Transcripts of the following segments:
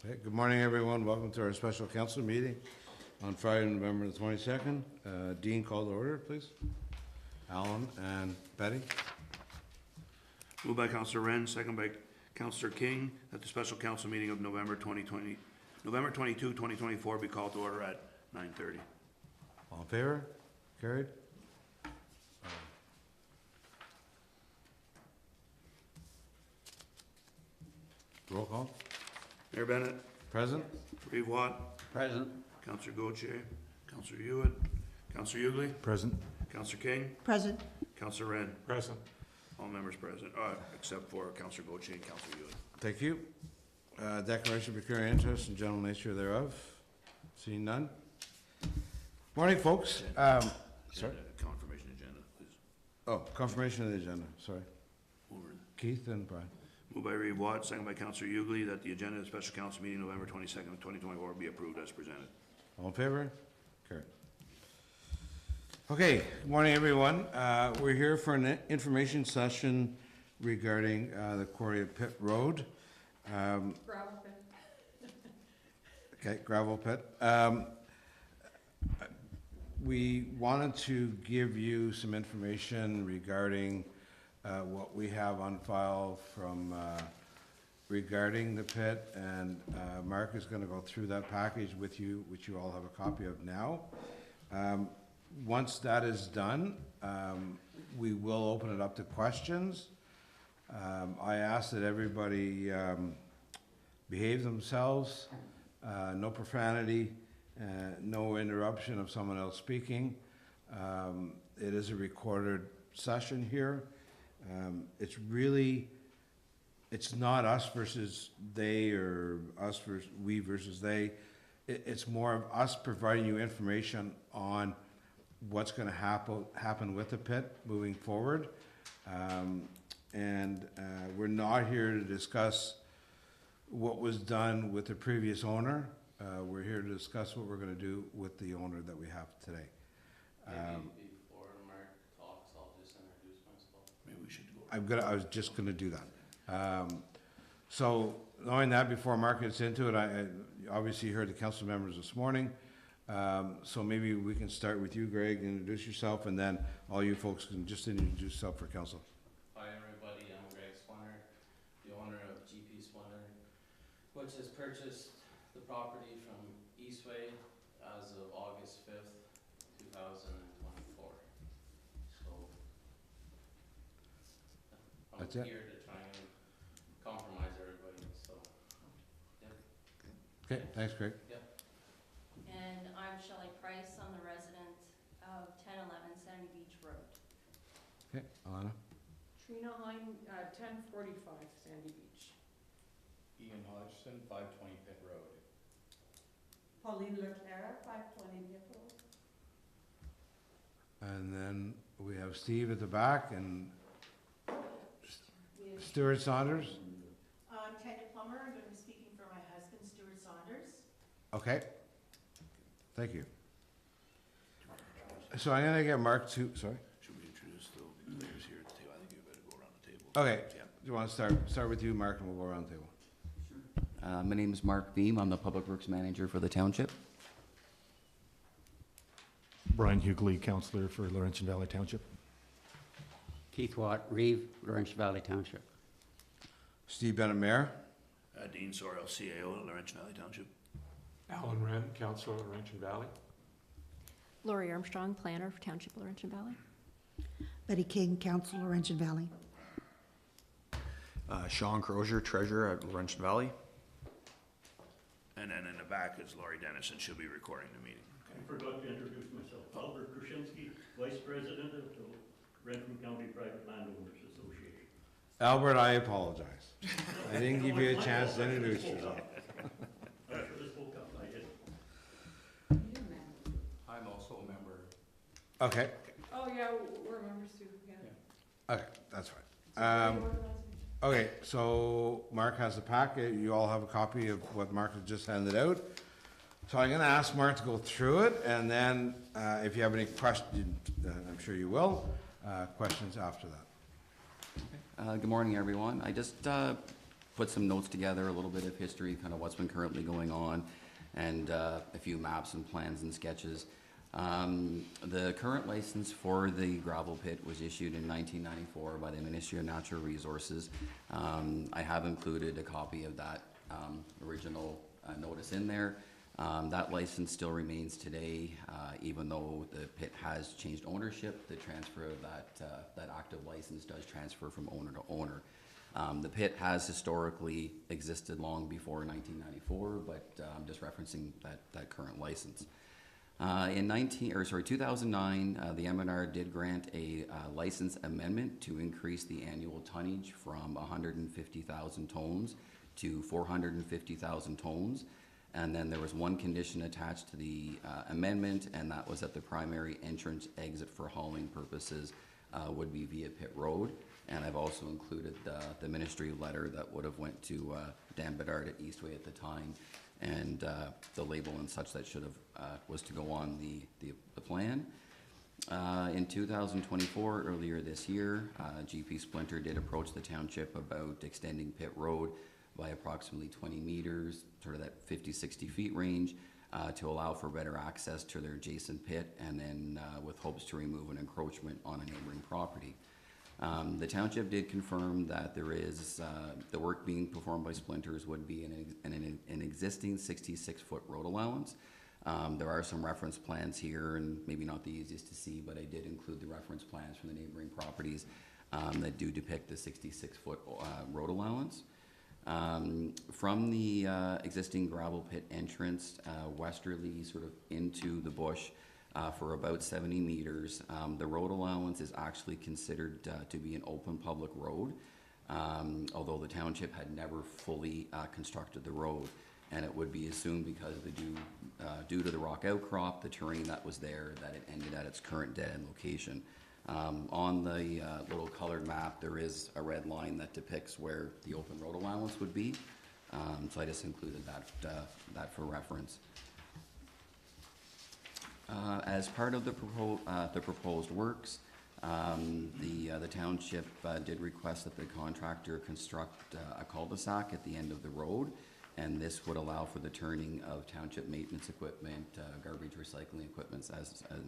Okay, good morning, everyone. Welcome to our special council meeting on Friday, November the 22nd. Dean, call to order, please. Alan and Betty. Moved by Councillor Wren, second by Councillor King, that the special council meeting of November 22, 2024 be called to order at 9:30. All in favor? Carried. Roll call. Mayor Bennett, Present? Reeve Watt, Present. Councillor Gauthier, Councillor Hewitt, Councillor Hughley, Present. Councillor King, Present. Councillor Wren. Present. All members present, except for Councillor Gauthier and Councillor Hewitt. Thank you. Declaration of peculiar interest and general nature thereof. Seeing none. Morning, folks. Sorry? Confirmation agenda, please. Oh, confirmation of the agenda, sorry. Over. Keith and Brian. Moved by Reeve Watt, second by Councillor Hughley, that the agenda of the special council meeting November 22nd, 2024 be approved as presented. All in favor? Carried. Okay, good morning, everyone. We're here for an information session regarding the quarry of Pit Road. Gravel pit. Okay, gravel pit. We wanted to give you some information regarding what we have on file from regarding the pit, and Mark is going to go through that package with you, which you all have a copy of now. Once that is done, we will open it up to questions. I ask that everybody behave themselves, no profanity, no interruption of someone else speaking. It is a recorded session here. It's not us versus they, or us versus we versus they. It's more of us providing you information on what's going to happen with the pit moving forward. We're not here to discuss what was done with the previous owner. We're here to discuss what we're going to do with the owner that we have today. Maybe before Mark talks, I'll just introduce myself. Maybe we should go. I was just going to do that. So knowing that, before Mark gets into it, I obviously heard the council members this morning. So maybe we can start with you, Greg, introduce yourself, and then all you folks can just introduce yourself for council. Hi everybody, I'm Greg Splinter, the owner of GP Splinter, which has purchased the property from Eastway as of August 5th, 2024. So I'm That's it? here to try and compromise everybody, so yeah. Okay, thanks, Greg. And I'm Shelley Price, I'm the resident of 1011 Sandy Beach Road. Okay, Alana. Trina Hine, 1045 Sandy Beach. Ian Hodgson, 520 Pit Road. Pauline Leclerc, 520 Pit Road. And then we have Steve at the back and Stuart Saunders. I'm Tanya Plummer. I'm going to be speaking for my husband, Stuart Saunders. Okay. Thank you. So I'm gonna get Mark to, sorry? Should we introduce the players here at the table? I think you better go around the table. Okay, Yeah. do you wanna start with you, Mark, and we'll go around the table. My name is Mark Beam. I'm the Public Works Manager for the township. Brian Hughley, Councillor for Laurentian Valley Township. Keith Watt, Reeve, Laurentian Valley Township. Steve Bennett, Mayor. Dean Sorrell, CAO at Laurentian Valley Township. Alan Wren, Councillor, Laurentian Valley. Lori Armstrong, planner for Township of Laurentian Valley. Betty King, Council, Laurentian Valley. Sean Crozier, Treasurer at Laurentian Valley. And then in the back is Laurie Dennison. She'll be recording the meeting. I forgot to introduce myself. Albert Kruszinski, Vice President of the Renfrew County Private Landowners Association. Albert, I apologize. I didn't give you a chance to introduce yourself. I should have spoke up, I did. I'm also a member. Okay, Oh, yeah, we're members too, yeah. okay, that's fine. Okay, so Mark has a packet. You all have a copy of what Mark has just handed out. So I'm gonna ask Mark to go through it, and then if you have any questions, I'm sure you will, questions after that. Good morning, everyone. I just put some notes together, a little bit of history, kind of what's been currently going on, and a few maps and plans and sketches. The current license for the gravel pit was issued in 1994 by the Ministry of Natural Resources. I have included a copy of that original notice in there. That license still remains today, even though the pit has changed ownership. The transfer of that active license does transfer from owner to owner. The pit has historically existed long before 1994, but I'm just referencing that current license. In 2009, the MNR did grant a license amendment to increase the annual tonnage from 150,000 tons to 450,000 tons. And then there was one condition attached to the amendment, and that was that the primary entrance exit for hauling purposes would be via Pit Road. And I've also included the ministry letter that would have went to Dan Bedard at Eastway at the time, and the label and such that should have was to go on the plan. In 2024, earlier this year, GP Splinter did approach the township about extending Pit Road by approximately 20 meters, sort of that 50-60 feet range, to allow for better access to their adjacent pit, and then with hopes to remove an encroachment on a neighboring property. The township did confirm that there is the work being performed by Splinters would be an existing 66-foot road allowance. There are some reference plans here, and maybe not the easiest to see, but I did include the reference plans from the neighboring properties that do depict the 66-foot road allowance. From the existing gravel pit entrance westerly sort of into the bush for about 70 meters, the road allowance is actually considered to be an open public road, although the township had never fully constructed the road. And it would be assumed because of due to the rock outcrop, the terrain that was there, that it ended at its current dead-end location. On the little colored map, there is a red line that depicts where the open road allowance would be. So I just included that for reference. As part of the proposed works, the township did request that the contractor construct a cul-de-sac at the end of the road, and this would allow for the turning of township maintenance equipment, garbage recycling equipment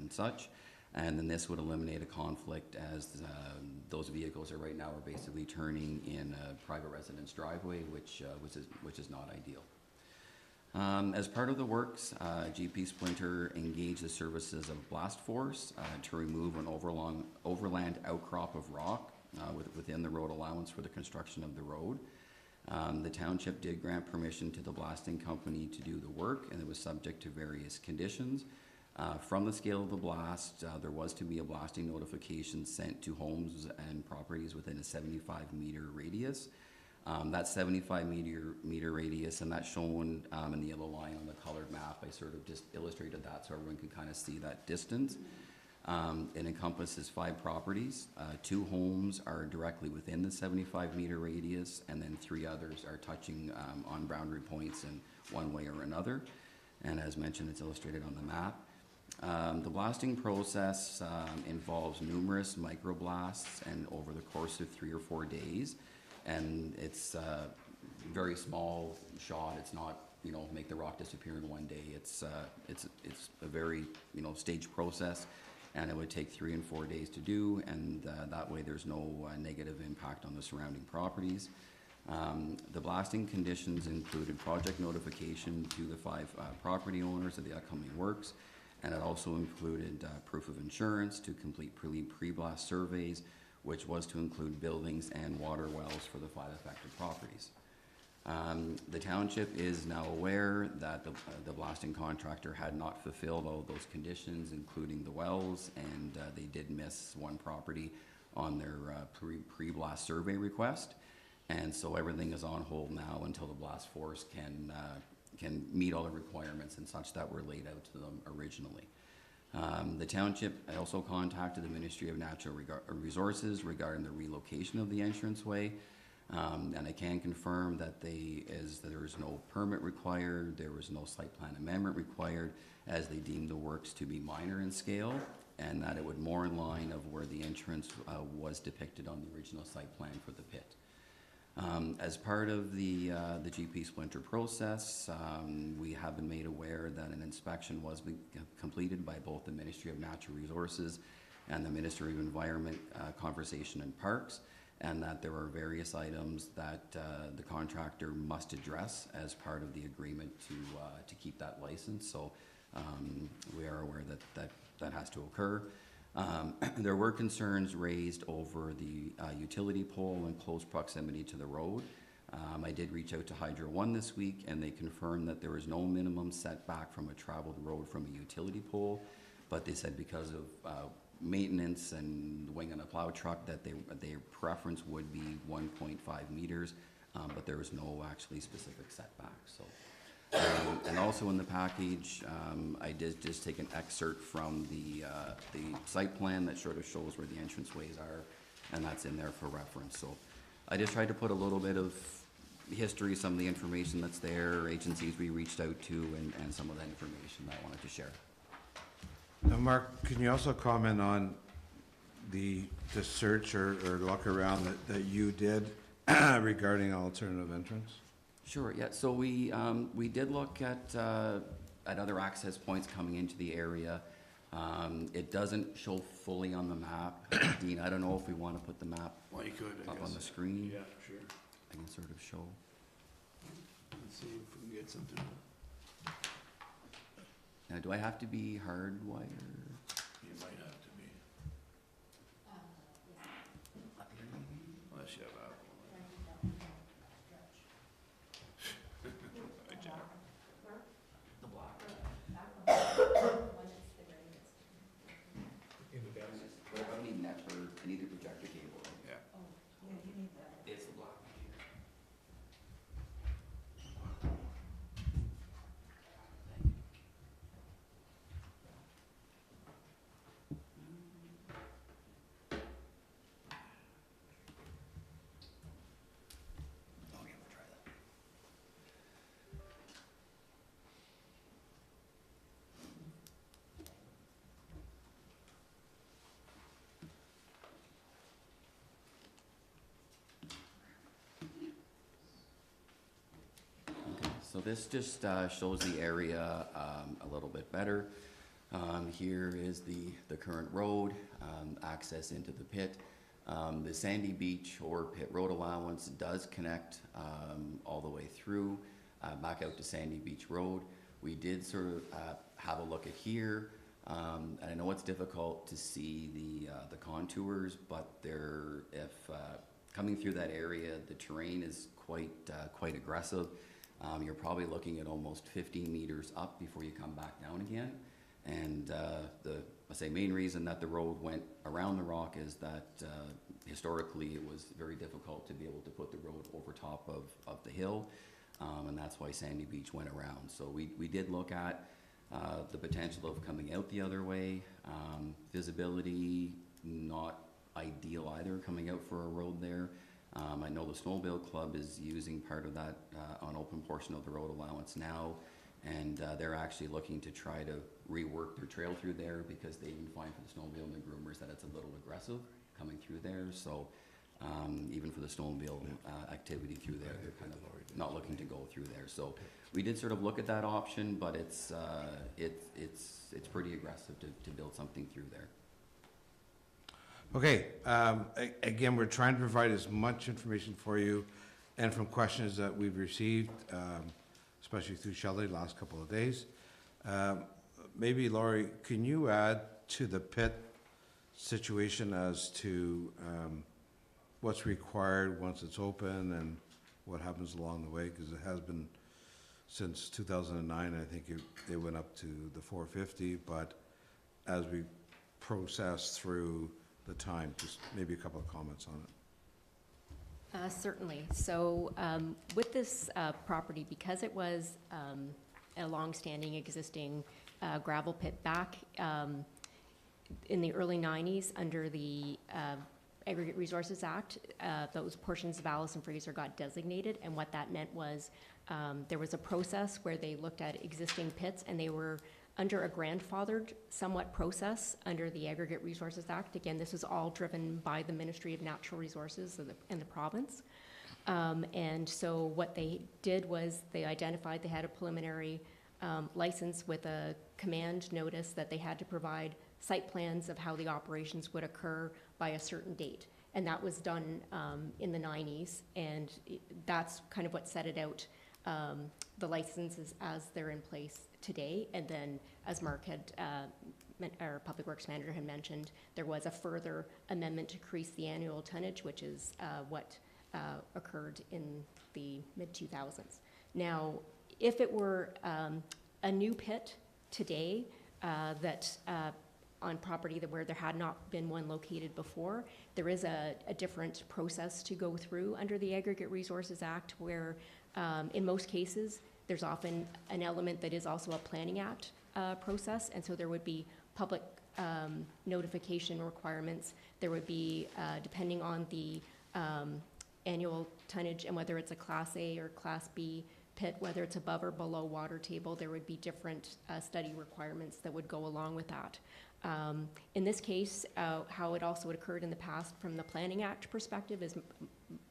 and such. And then this would eliminate a conflict, as those vehicles right now are basically turning in a private residence driveway, which is not ideal. As part of the works, GP Splinter engaged the services of Blast Force to remove an overland outcrop of rock within the road allowance for the construction of the road. The township did grant permission to the blasting company to do the work, and it was subject to various conditions. From the scale of the blast, there was to be a blasting notification sent to homes and properties within a 75-meter radius. That 75-meter radius, and that's shown in the yellow line on the colored map. I sort of just illustrated that so everyone can kind of see that distance. It encompasses 5 properties. 2 homes are directly within the 75-meter radius, and then 3 others are touching on boundary points in one way or another. And as mentioned, it's illustrated on the map. The blasting process involves numerous microblasts, and over the course of 3 or 4 days. And it's very small shot. It's not, make the rock disappear in one day. It's a very, staged process, and it would take 3 and 4 days to do, and that way there's no negative impact on the surrounding properties. The blasting conditions included project notification to the 5 property owners of the upcoming works, and it also included proof of insurance to complete pre-blast surveys, which was to include buildings and water wells for the 5 affected properties. The township is now aware that the blasting contractor had not fulfilled all those conditions, including the wells, and they did miss one property on their pre-blast survey request. And so everything is on hold now until the blast force can meet all the requirements and such that were laid out to them originally. The township also contacted the Ministry of Natural Resources regarding the relocation of the entranceway, and I can confirm that there is no permit required, there was no site plan amendment required, as they deemed the works to be minor in scale, and that it would more in line of where the entrance was depicted on the original site plan for the pit. As part of the GP splinter process, we have been made aware that an inspection was completed by both the Ministry of Natural Resources and the Ministry of Environment, Conservation and Parks, and that there are various items that the contractor must address as part of the agreement to keep that license. So we are aware that has to occur. There were concerns raised over the utility pole in close proximity to the road. I did reach out to Hydro One this week, and they confirmed that there is no minimum setback from a traveled road from a utility pole, but they said because of maintenance and the wing on a plow truck that their preference would be 1.5 meters, but there was no actually specific setback. So. And also in the package, I did just take an excerpt from the site plan that sort of shows where the entranceways are, and that's in there for reference. So I just tried to put a little bit of history, some of the information that's there, agencies we reached out to, and some of the information that I wanted to share. Now, Mark, can you also comment on the search or look around that you did regarding alternative entrance? Sure, yeah, so we did look at other access points coming into the area. It doesn't show fully on the map. Dean, I don't know if we want to put the map Well, you could, I up guess. on the screen. Yeah, sure. I can sort of show. Let's see if we can get something. Now, do I have to be hardwired? You might have to be. Unless you have Apple. Right, Jack. The block. What about I need network, I need the projector cable. Yeah. It's the block. Okay, we'll try that. Okay, so this just shows the area a little bit better. Here is the current road, access into the pit. The Sandy Beach or Pit Road allowance does connect all the way through, back out to Sandy Beach Road. We did sort of have a look at here. And I know it's difficult to see the contours, but if coming through that area, the terrain is quite aggressive. You're probably looking at almost 15 meters up before you come back down again. And I say main reason that the road went around the rock is that historically it was very difficult to be able to put the road over top of the hill, and that's why Sandy Beach went around. So we did look at the potential of coming out the other way. Visibility not ideal either, coming out for a road there. I know the Snowmobile Club is using part of that on open portion of the road allowance now, and they're actually looking to try to rework their trail through there because they even find for the snowmobile and the groomers that it's a little aggressive coming through there. So even for the snowmobile activity through there, they're kind of not looking to go through there. So we did sort of look at that option, but it's pretty aggressive to build something through there. Okay, again, we're trying to provide as much information for you, and from questions that we've received, especially through Shelley the last couple of days. Maybe, Laurie, can you add to the pit situation as to what's required once it's open and what happens along the way? Because it has been since 2009, I think they went up to the 450, but as we process through the time, just maybe a couple of comments on it. Certainly. So with this property, because it was a long-standing existing gravel pit back in the early 90s under the Aggregate Resources Act, those portions of Allison Fraser got designated, and what that meant was there was a process where they looked at existing pits, and they were under a grandfathered somewhat process under the Aggregate Resources Act. Again, this was all driven by the Ministry of Natural Resources and the province. And so what they did was they identified they had a preliminary license with a command notice that they had to provide site plans of how the operations would occur by a certain date. And that was done in the 90s, and that's kind of what set it out, the licenses as they're in place today. And then, as Mark had, our Public Works Manager had mentioned, there was a further amendment to increase the annual tonnage, which is what occurred in the mid-2000s. Now, if it were a new pit today that on property where there had not been one located before, there is a different process to go through under the Aggregate Resources Act, where in most cases there's often an element that is also a Planning Act process, and so there would be public notification requirements. There would be, depending on the annual tonnage and whether it's a Class A or Class B pit, whether it's above or below water table, there would be different study requirements that would go along with that. In this case, how it also occurred in the past from the Planning Act perspective is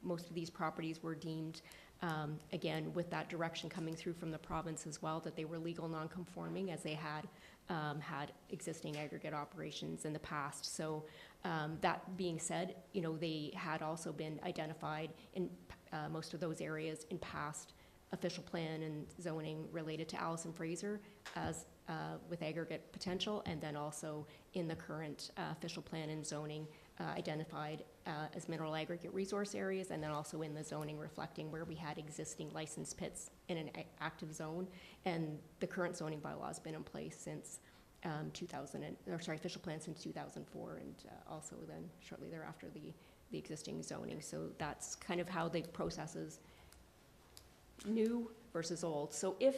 most of these properties were deemed, again, with that direction coming through from the province as well, that they were legal non-conforming as they had had existing aggregate operations in the past. So that being said, you know, they had also been identified in most of those areas in past official plan and zoning related to Allison Fraser as with aggregate potential, and then also in the current official plan and zoning identified as mineral aggregate resource areas, and then also in the zoning reflecting where we had existing licensed pits in an active zone. And the current zoning bylaw has been in place since official plan since 2004, and also then shortly thereafter the existing zoning. So that's kind of how the process is new versus old. So if,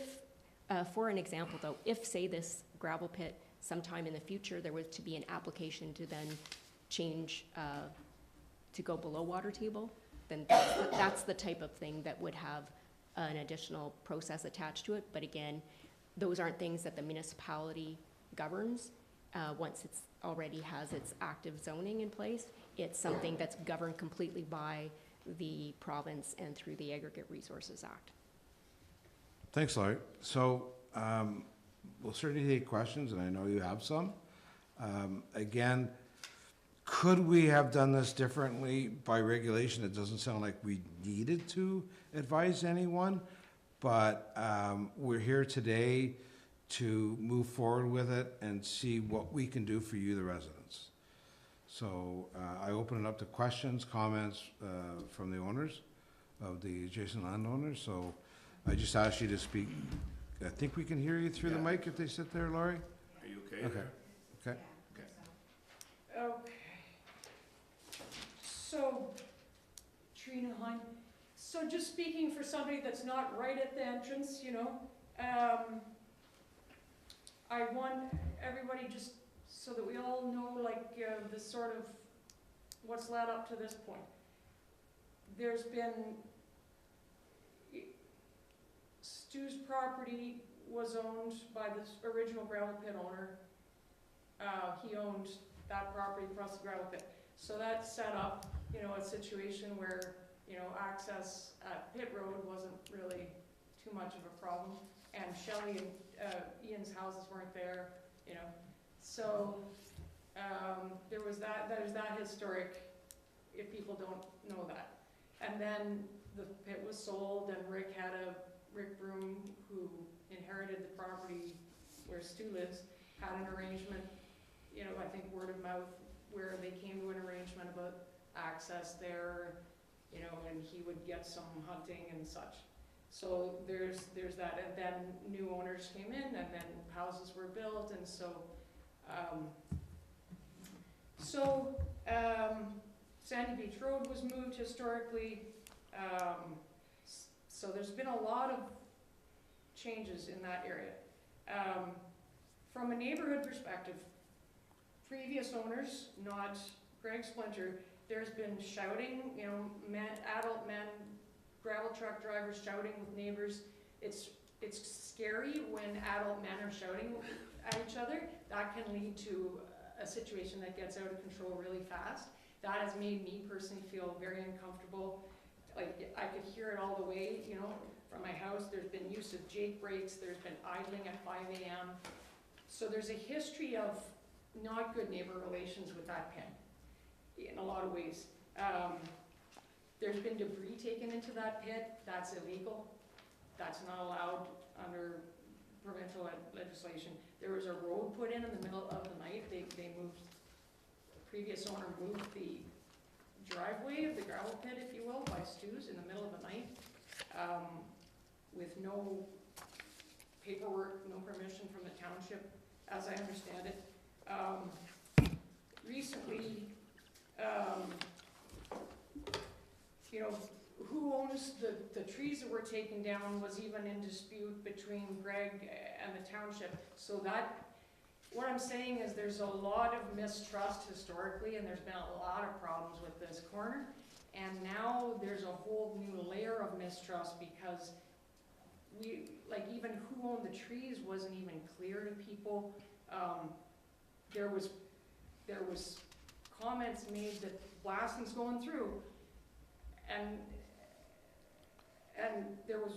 for an example though, if say this gravel pit sometime in the future there was to be an application to then change to go below water table, then that's the type of thing that would have an additional process attached to it. But again, those aren't things that the municipality governs once it's already has its active zoning in place. It's something that's governed completely by the province and through the Aggregate Resources Act. Thanks, Laurie. So we'll certainly take questions, and I know you have some. Again, could we have done this differently by regulation? It doesn't sound like we needed to advise anyone, but we're here today to move forward with it and see what we can do for you, the residents. So I open it up to questions, comments from the owners of the adjacent landowners. So I just ask you to speak. I think we can hear you through the mic if they sit there, Laurie? Are you okay? Okay. there? Okay. Okay. So, Trina Hine, so just speaking for somebody that's not right at the entrance, you know, I want everybody just so that we all know, like, the sort of what's led up to this point. There's been, Stu's property was owned by the original gravel pit owner. He owned that property plus the gravel pit. So that set up, you know, a situation where, you know, access at Pit Road wasn't really too much of a problem. And Shelley and Ian's houses weren't there, you know. So there was that, there's that historic, if people don't know that. And then the pit was sold, and Rick Broom, who inherited the property where Stu lives, had an arrangement, you know, I think word of mouth, where they came to an arrangement about access there, you know, and he would get some hunting and such. So there's that, and then new owners came in, and then houses were built, and so Sandy Beach Road was moved historically. So there's been a lot of changes in that area. From a neighborhood perspective, previous owners, not Greg Splinter, there's been shouting, you know, adult men, gravel truck drivers shouting with neighbors. It's scary when adult men are shouting at each other. That can lead to a situation that gets out of control really fast. That has made me personally feel very uncomfortable. like, I could hear it all the way, you know, from my house. There's been use of Jake brakes, there's been idling at 5 AM. So there's a history of not good neighbor relations with that pit, in a lot of ways. There's been debris taken into that pit, that's illegal. That's not allowed under provincial legislation. There was a road put in the middle of the night. They moved, the previous owner moved the driveway of the gravel pit, if you will, by Stu's in the middle of the night, with no paperwork, no permission from the township, as I understand it. Recently, you know, who owns the trees that were taken down was even in dispute between Greg and the township. So that, what I'm saying is there's a lot of mistrust historically, and there's been a lot of problems with this corner. And now there's a whole new layer of mistrust because we, like, even who owned the trees wasn't even clear to people. There was comments made that blasting's going through, and there was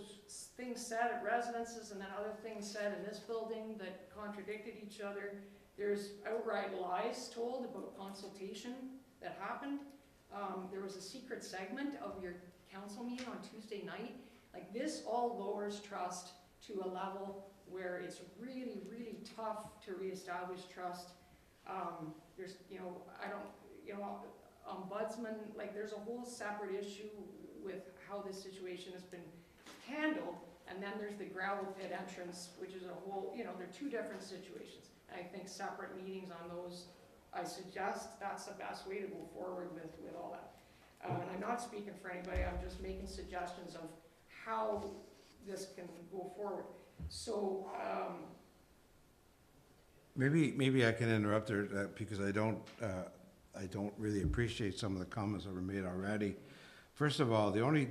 things said at residences and then other things said in this building that contradicted each other. There's outright lies told about consultation that happened. There was a secret segment of your council meeting on Tuesday night. Like, this all lowers trust to a level where it's really, really tough to reestablish trust. There's, you know, I don't, you know, ombudsman, like, there's a whole separate issue with how this situation has been handled, and then there's the gravel pit entrance, which is a whole, you know, they're two different situations. And I think separate meetings on those, I suggest that's the best way to go forward with all that. And I'm not speaking for anybody, I'm just making suggestions of how this can go forward. So, Maybe I can interrupt there, because I don't really appreciate some of the comments that were made already. First of all, the only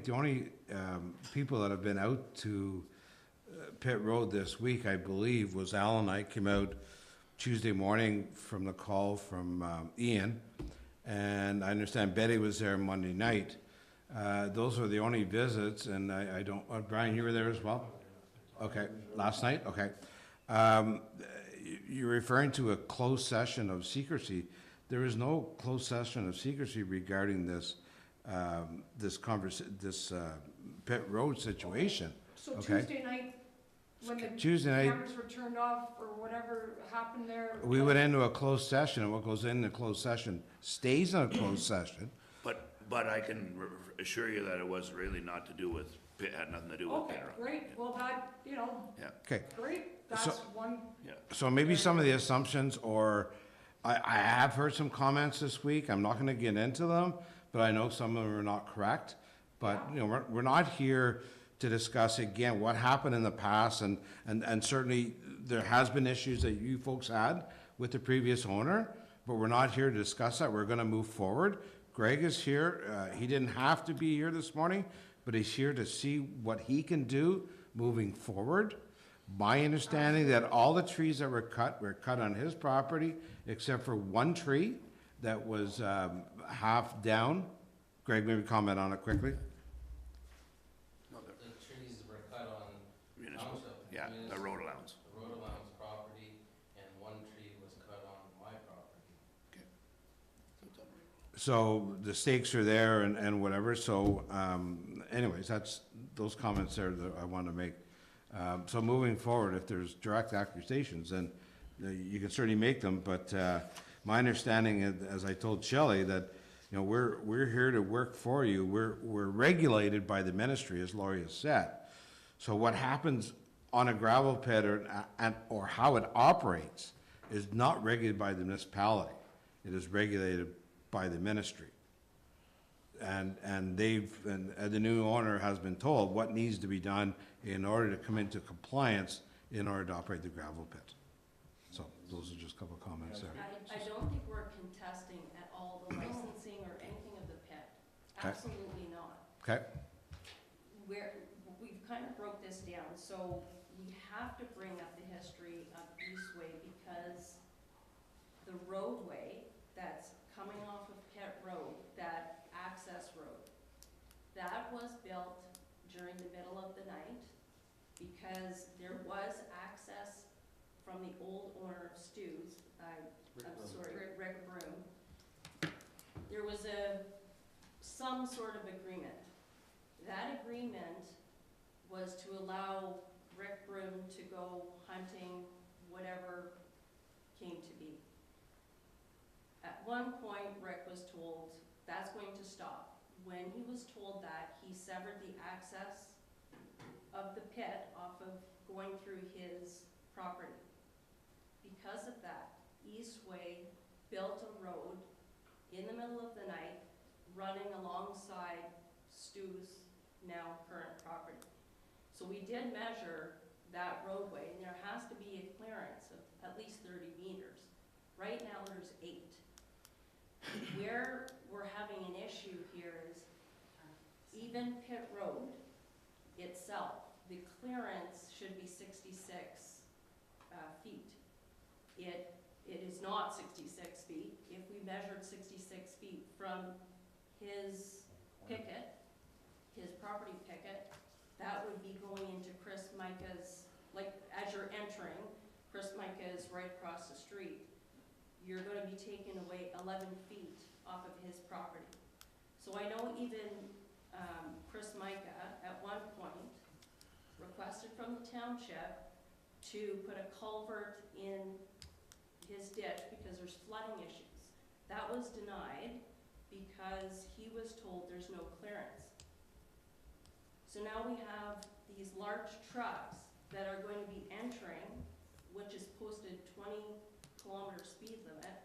people that have been out to Pitt Road this week, I believe, was Al and I came out Tuesday morning from the call from Ian, and I understand Betty was there Monday night. Those were the only visits, and I don't, Brian, you were there as well? Okay, last night, okay. You're referring to a closed session of secrecy. There is no closed session of secrecy regarding this Pitt Road situation. so Okay. Tuesday night, when the Tuesday night, cameras were turned off or whatever happened there. we went into a closed session, and what goes in a closed session stays in a closed session. But I can assure you that it was really not to do with, had nothing to do with Okay, Pitt Road. great, well, that, you know, Yeah, Okay, great, So- that's one, yeah. so maybe some of the assumptions, or I have heard some comments this week, I'm not gonna get into them, but I know some of them are not correct. But, you know, we're not here to discuss again what happened in the past, and certainly there has been issues that you folks had with the previous owner, but we're not here to discuss that, we're gonna move forward. Greg is here, he didn't have to be here this morning, but he's here to see what he can do moving forward. My understanding that all the trees that were cut on his property, except for one tree that was half down. Greg, maybe comment on it quickly. No, The trees were cut on municipal, township. yeah, the road allowance. The road allowance property, and one tree was cut on my property. So the stakes are there and whatever, so anyways, that's, those comments there that I want to make. So moving forward, if there's direct accusations, then you can certainly make them, but my understanding, as I told Shelley, that, you know, we're here to work for you. We're regulated by the ministry, as Laurie has said. So what happens on a gravel pit or how it operates is not regulated by the municipality. It is regulated by the ministry. And the new owner has been told what needs to be done in order to come into compliance in order to operate the gravel pit. So those are just a couple of comments there. I don't think we're contesting at all the licensing or anything of the pit. Okay. Absolutely not. Okay? We've kind of broke this down, so we have to bring up the history of Eastway because the roadway that's coming off of Pitt Road, that access road, that was was built during the middle of the night because there was access from the old owner of Stu's, Rick Broom. There was some sort of agreement. That agreement was to allow Rick Broom to go hunting, whatever came to be. At one point, Rick was told that's going to stop. When he was told that, he severed the access of the pit off of going through his property. Because of that, Eastway built a road in the middle of the night running alongside Stu's now current property. So we did measure that roadway, and there has to be a clearance of at least 30 meters. Right now, there's 8. Where we're having an issue here is even Pit Road itself, the clearance should be 66 feet. It is not 66 feet. If we measured 66 feet from his picket, his property picket, that would be going into Chris Micah's, like as you're entering, Chris Micah is right across the street. You're going to be taking away 11 feet off of his property. So I know even Chris Micah at one point requested from the township to put a culvert in his ditch because there's flooding issues. That was denied because he was told there's no clearance. So now we have these large trucks that are going to be entering, which is posted 20-kilometer speed limit,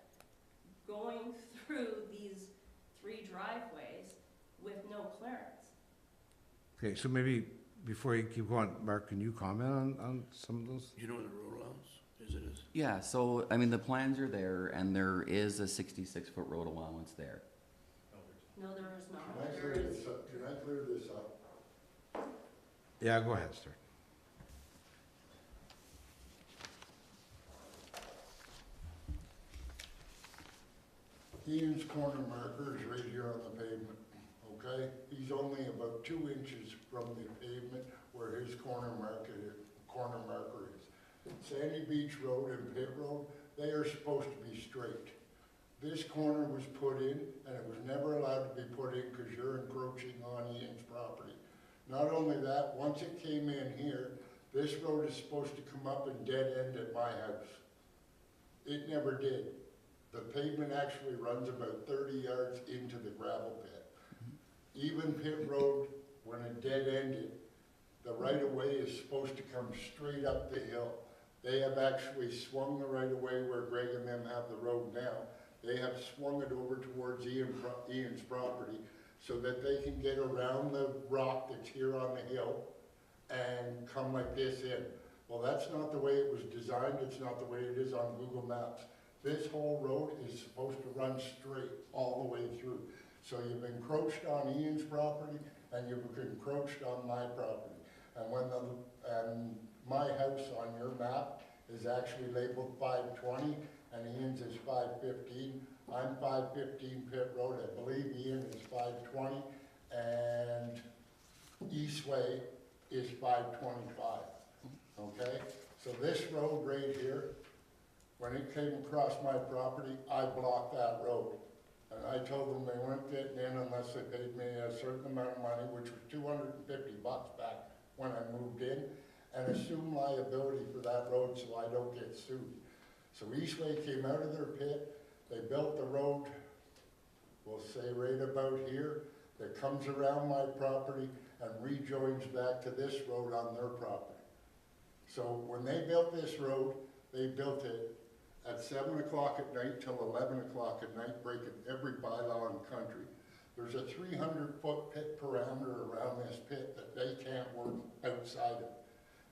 going through these 3 driveways with no clearance. Okay, so maybe before you keep going, Mark, can you comment on some of those? Do you know what the road allows? Is it? Yeah, so, I mean, the plans are there, and there is a 66-foot road allowance there. No, there is not. Can I clear this up? Can I clear this up? Yeah, go ahead, sir. Ian's corner marker is right here on the pavement, okay? He's only about 2 inches from the pavement where his corner marker is. Sandy Beach Road and Pit Road, they are supposed to be straight. This corner was put in, and it was never allowed to be put in because you're encroaching on Ian's property. Not only that, once it came in here, this road is supposed to come up and dead end at my house. It never did. The pavement actually runs about 30 yards into the gravel pit. Even Pit Road, when it dead ended, the right-of-way is supposed to come straight up the hill. They have actually swung the right-of-way where Greg and them have the road now. They have swung it over towards Ian's property so that they can get around the rock that's here on the hill and come like this in. Well, that's not the way it was designed. It's not the way it is on Google Maps. This whole road is supposed to run straight all the way through. So you've encroached on Ian's property and you've encroached on my property. And my house on your map is actually labeled 520 and Ian's is 515. I'm 515 Pit Road. I believe Ian is 520 and Eastway is 525. Okay? So this road right here, when it came across my property, I blocked that road. And I told them they weren't getting in unless they paid me a certain amount of money, which was $250 back when I moved in, and assume liability for that road so I don't get sued. So Eastway came out of their pit, they built the road, we'll say right about here, that comes around my property and rejoins back to this road on their property. So when they built this road, they built it at 7 o'clock at night till 11 o'clock at night, breaking every bylaw in the country. There's a 300-foot pit parameter around this pit that they can't work outside of.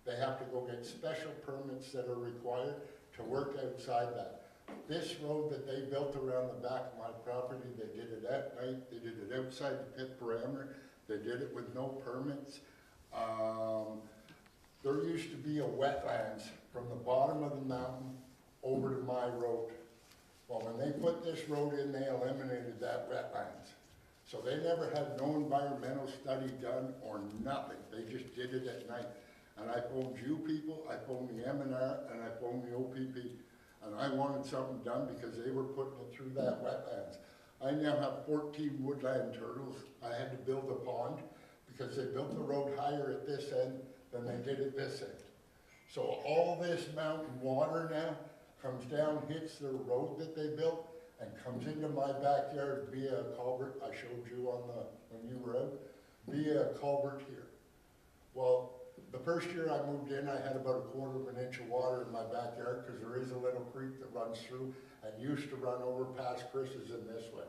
They have to go get special permits that are required to work outside that. This road that they built around the back of my property, they did it at night, they did it outside the pit parameter, they did it with no permits. There used to be a wetlands from the bottom of the mountain over to my road. Well, when they put this road in, they eliminated that wetlands. So they never had no environmental study done or nothing, they just did it at night. And I phoned you people, I phoned the M&R, and I phoned the OPP. And I wanted something done because they were putting it through that wetlands. I now have 14 woodland turtles. I had to build a pond because they built the road higher at this end than they did at this end. So all this mountain water now comes down, hits the road that they built, and comes into my backyard via a culvert. I showed you on when you were out, via a culvert here. Well, the first year I moved in, I had about 1/4 inch of water in my backyard because there is a little creek that runs through and used to run over past Chris's in this way.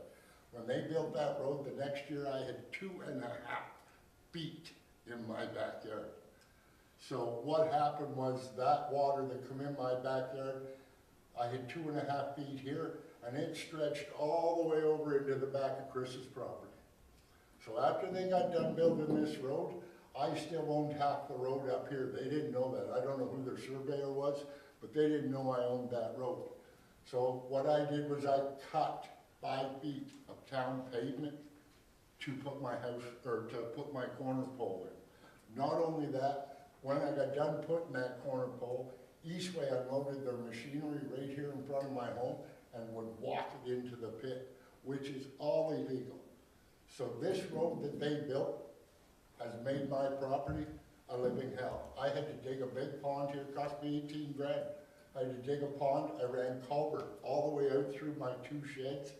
When they built that road, the next year I had 2.5 feet in my backyard. So what happened was that water that come in my backyard, I had 2.5 feet here, and it stretched all the way over into the back of Chris's property. So after they got done building this road, I still owned half the road up here. They didn't know that. I don't know who their surveyor was, but they didn't know I owned that road. So what I did was I cut 5 feet of town pavement to put my house, or to put my corner pole in. Not only that, when I got done putting that corner pole, Eastway unloaded their machinery right here in front of my home and would walk it into the pit, which is all illegal. So this road that they built has made my property a living hell. I had to dig a big pond here, it cost me 18 grand. I had to dig a pond, I ran culvert all the way out through my 2 sheds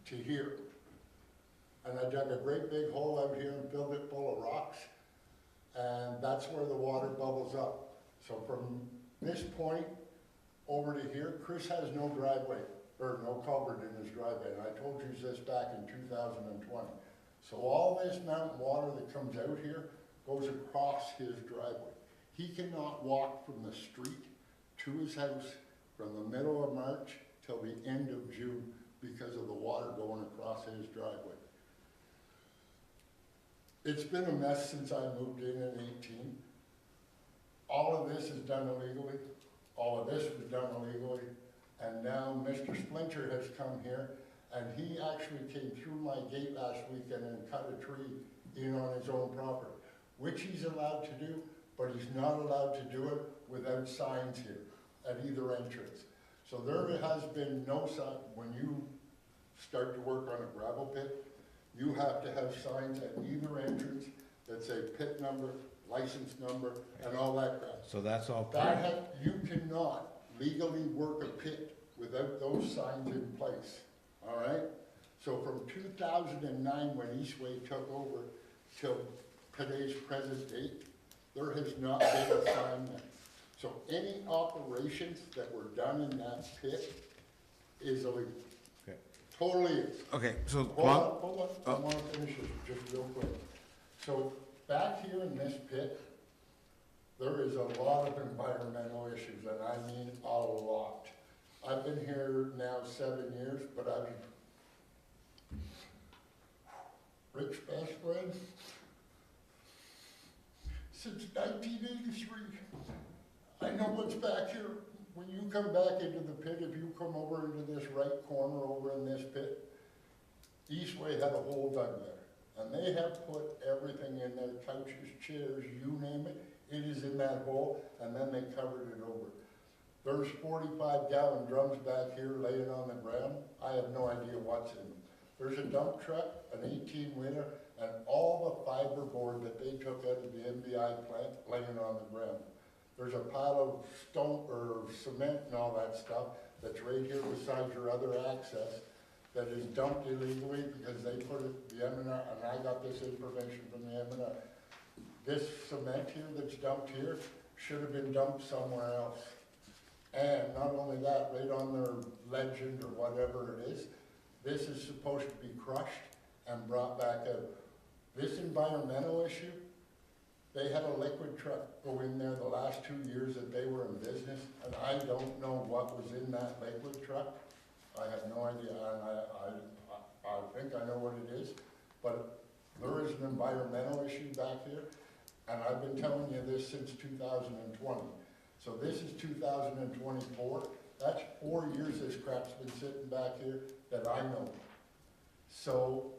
to here. And I dug a great big hole out here and filled it full of rocks. And that's where the water bubbles up. So from this point over to here, Chris has no driveway, or no culvert in his driveway. And I told you this back in 2020. So all this mountain water that comes out here goes across his driveway. He cannot walk from the street to his house from the middle of March till the end of June because of the water going across his driveway. It's been a mess since I moved in 18. All of this is done illegally. All of this was done illegally. And now Mr. Splinter has come here, and he actually came through my gate last weekend and cut a tree in on his own property, which he's allowed to do, but he's not allowed to do it without signs here at either entrance. So there has been no sign. When you start to work on a gravel pit, you have to have signs at either entrance that say pit number, license number, and all that crap. So that's all. You cannot legally work a pit without those signs in place, all right? So from 2009, when Eastway took over, till today's present date, there has not been a sign there. So any operations that were done in that pit is illegal. Okay. Totally is. Okay, so. Hold on, I want to finish this just real quick. So back here in this pit, there is a lot of environmental issues, and I mean a lot. I've been here now 7 years, but I'm Rick's best friend since 1983. I know what's back here. When you come back into the pit, if you come over into this right corner over in this pit, Eastway had a hole dug there. And they have put everything in there, couches, chairs, you name it. It is in that hole, and then they covered it over. There's 45-gallon drums back here laying on the ground. I have no idea what's in them. There's a dump truck, an 18-wheeler, and all the fiberboard that they took out of the MBI plant laying on the ground. There's a pile of stone or cement and all that stuff that's right here beside your other access that is dumped illegally because they put it, the M&R, and I got this information from the M&R. This cement here that's dumped here should have been dumped somewhere else. And not only that, right on their legend or whatever it is, this is supposed to be crushed and brought back out. This environmental issue, they had a liquid truck go in there the last 2 years that they were in business, and I don't know what was in that liquid truck. I have no idea, and I think I know what it is, but there is an environmental issue back here, and I've been telling you this since 2020. So this is 2024. That's 4 years this crap's been sitting back here that I know. So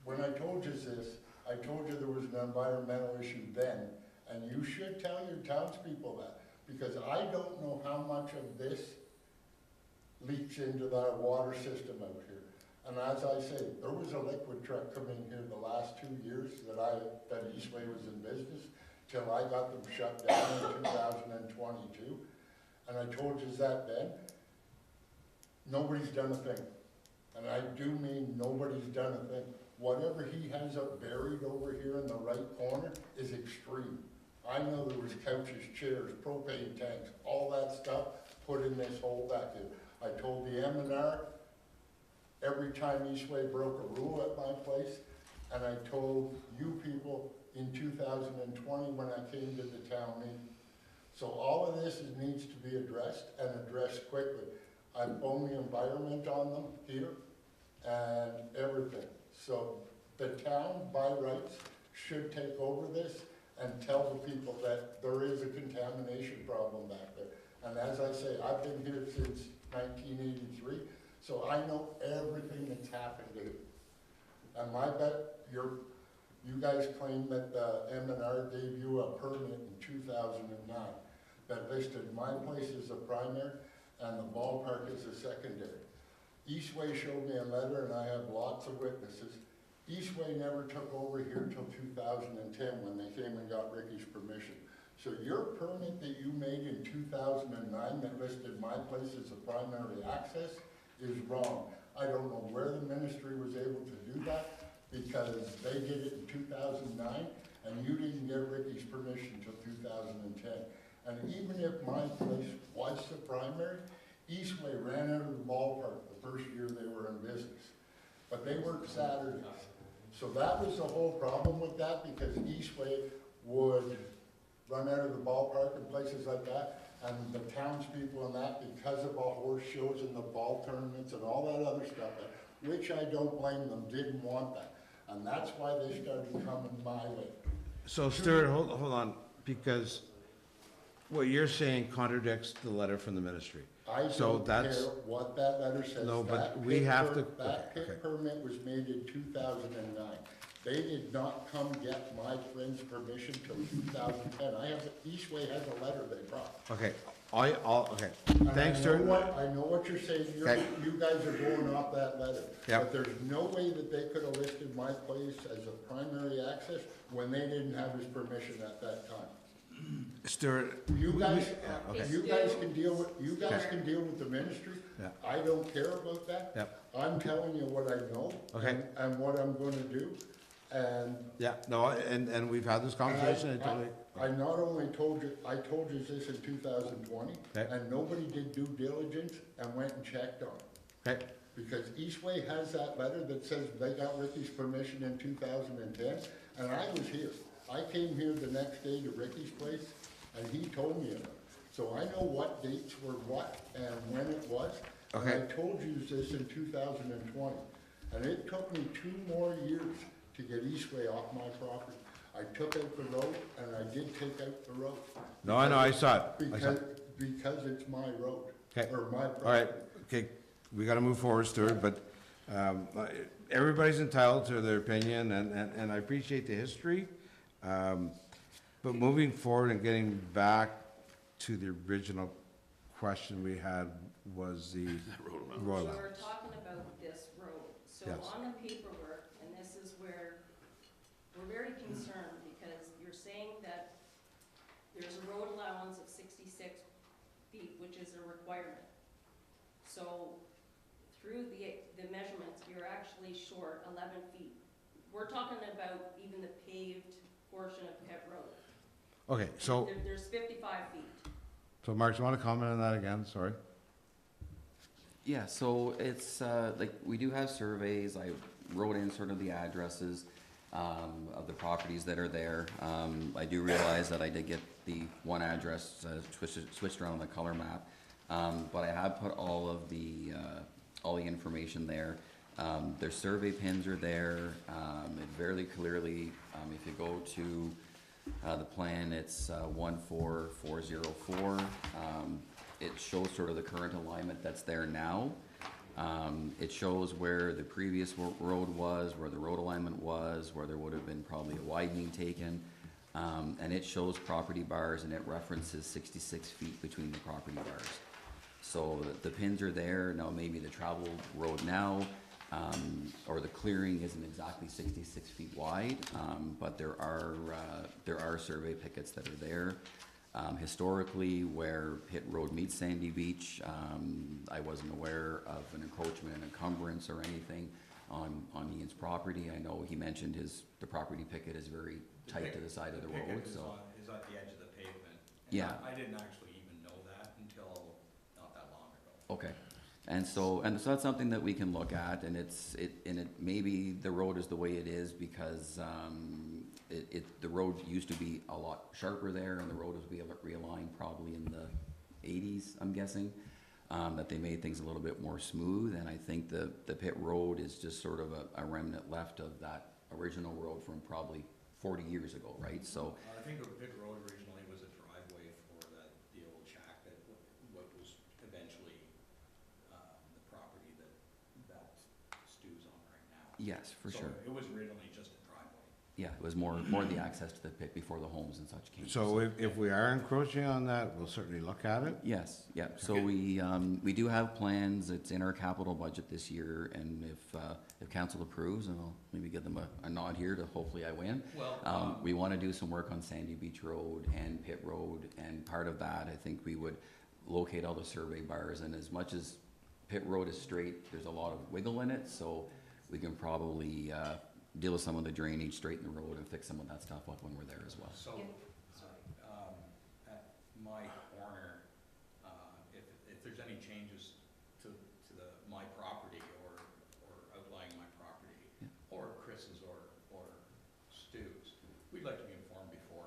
when I told you this, I told you there was an environmental issue then, and you should tell your townspeople that, because I don't know how much of this leaks into that water system out here. And as I say, there was a liquid truck coming here the last 2 years that Eastway was in business, till I got them shut down in 2022. And I told you that then. Nobody's done a thing. And I do mean nobody's done a thing. Whatever he has up buried over here in the right corner is extreme. I know there was couches, chairs, propane tanks, all that stuff put in this hole back here. I told the M&R every time Eastway broke a rule at my place, and I told you people in 2020 when I came to the town meeting. So all of this needs to be addressed, and addressed quickly. I've owned the environment on them here and everything. So the town, by rights, should take over this and tell the people that there is a contamination problem back there. And as I say, I've been here since 1983, so I know everything that's happened here. And my bet, you guys claim that the M&R gave you a permit in 2009 that listed my place as a primary and the ballpark as a secondary. Eastway showed me a letter, and I have lots of witnesses. Eastway never took over here till 2010 when they came and got Ricky's permission. So your permit that you made in 2009 that listed my place as a primary access is wrong. I don't know where the ministry was able to do that, because they did it in 2009, and you didn't get Ricky's permission till 2010. And even if my place was the primary, Eastway ran out of the ballpark the first year they were in business. But they worked Saturdays. So that was the whole problem with that, because Eastway would run out of the ballpark and places like that, and the townspeople and that, because of all horse shows and the ball tournaments and all that other stuff, which I don't blame them, didn't want that. And that's why they started coming my way. So Stuart, hold on, because what you're saying contradicts the letter from the ministry. I So don't that's- care what that letter says. No, but That we pit have to- That okay. pit permit was made in 2009. They did not come get my friend's permission till 2010. Eastway has a letter they brought. Okay, okay, And thanks, I Stuart. know what you're saying, Okay. you guys are going off that letter. Yep. But there's no way that they could have listed my place as a primary access when they didn't have his permission at that time. Stuart. You guys, yeah, okay. you guys can deal with the ministry. Yeah. I don't care about that. Yep. I'm telling you what I know. Okay. And what I'm gonna do, and. Yeah, no, and we've had this conversation, I totally. I not only told you, I told you this in 2020, Okay. and nobody did due diligence and went and checked on it. Okay, Because Eastway has that letter that says they got Ricky's permission in 2010, and I was here. I came here the next day to Ricky's place, and he told me about it. So I know what dates were what and when it was. Okay. And I told you this in 2020, and it took me 2 more years to get Eastway off my property. I took out the road, and I did take out the road. no, I know, I saw it. Because it's my road, Okay. or my property. All right, okay, we gotta move forward, Stuart, but, everybody's entitled to their opinion, and I appreciate the history. But moving forward and getting back to the original question we had was the Road allowance. road So allowance. we're talking about this road. So Yes. on the paperwork, and this is where we're very concerned, because you're saying that there's a road allowance of 66 feet, which is a requirement. So through the measurements, you're actually short 11 feet. We're talking about even the paved portion of Pet Road. Okay, so, There's 55 feet. so Mark, do you wanna comment on that again, sorry? Yeah, so it's, like, we do have surveys. I wrote in sort of the addresses of the properties that are there. I do realize that I did get the one address switched around on the color map. But I have put all the information there. Their survey pins are there. It very clearly, if you go to the plan, it's 14404. It shows sort of the current alignment that's there now. It shows where the previous road was, where the road alignment was, where there would have been probably a widening taken. And it shows property bars, and it references 66 feet between the property bars. So the pins are there. Now maybe the travel road now, or the clearing isn't exactly 66 feet wide, but there are survey pickets that are there. Historically, where Pitt Road meets Sandy Beach, I wasn't aware of an encroachment, an encumbrance, or anything on Ian's property. I know he mentioned the property picket is very tight to the side of the road, so. Is at the edge of the pavement. And Yeah. I didn't actually even know that until not that long ago. Okay, and so that's something that we can look at, and maybe the road is the way it is because, the road used to be a lot sharper there, and the road was realigned probably in the 80s, I'm guessing, that they made things a little bit more smooth, and I think the Pitt Road is just sort of a remnant left of that original road from probably 40 years ago, right? So. I think the Pitt Road originally was a driveway for the old shack that what was eventually the property that Stu's on right now. Yes, for sure. So it was originally just a driveway. Yeah, it was more the access to the pit before the homes and such came. So if we are encroaching on that, we'll certainly look at it. Yes, yeah, so we do have plans, it's in our capital budget this year, and if council approves, and I'll maybe give them a nod here to hopefully I win. Well, We wanna do some work on Sandy Beach Road and Pitt Road, and part of that, I think we would locate all the survey bars, and as much as Pitt Road is straight, there's a lot of wiggle in it, so we can probably, deal with some of the drainage, straighten the road, and fix some of that stuff up when we're there as well. so, at my corner, if there's any changes to my property or outlying my property, Yeah. or Chris's or Stu's, we'd like to be informed before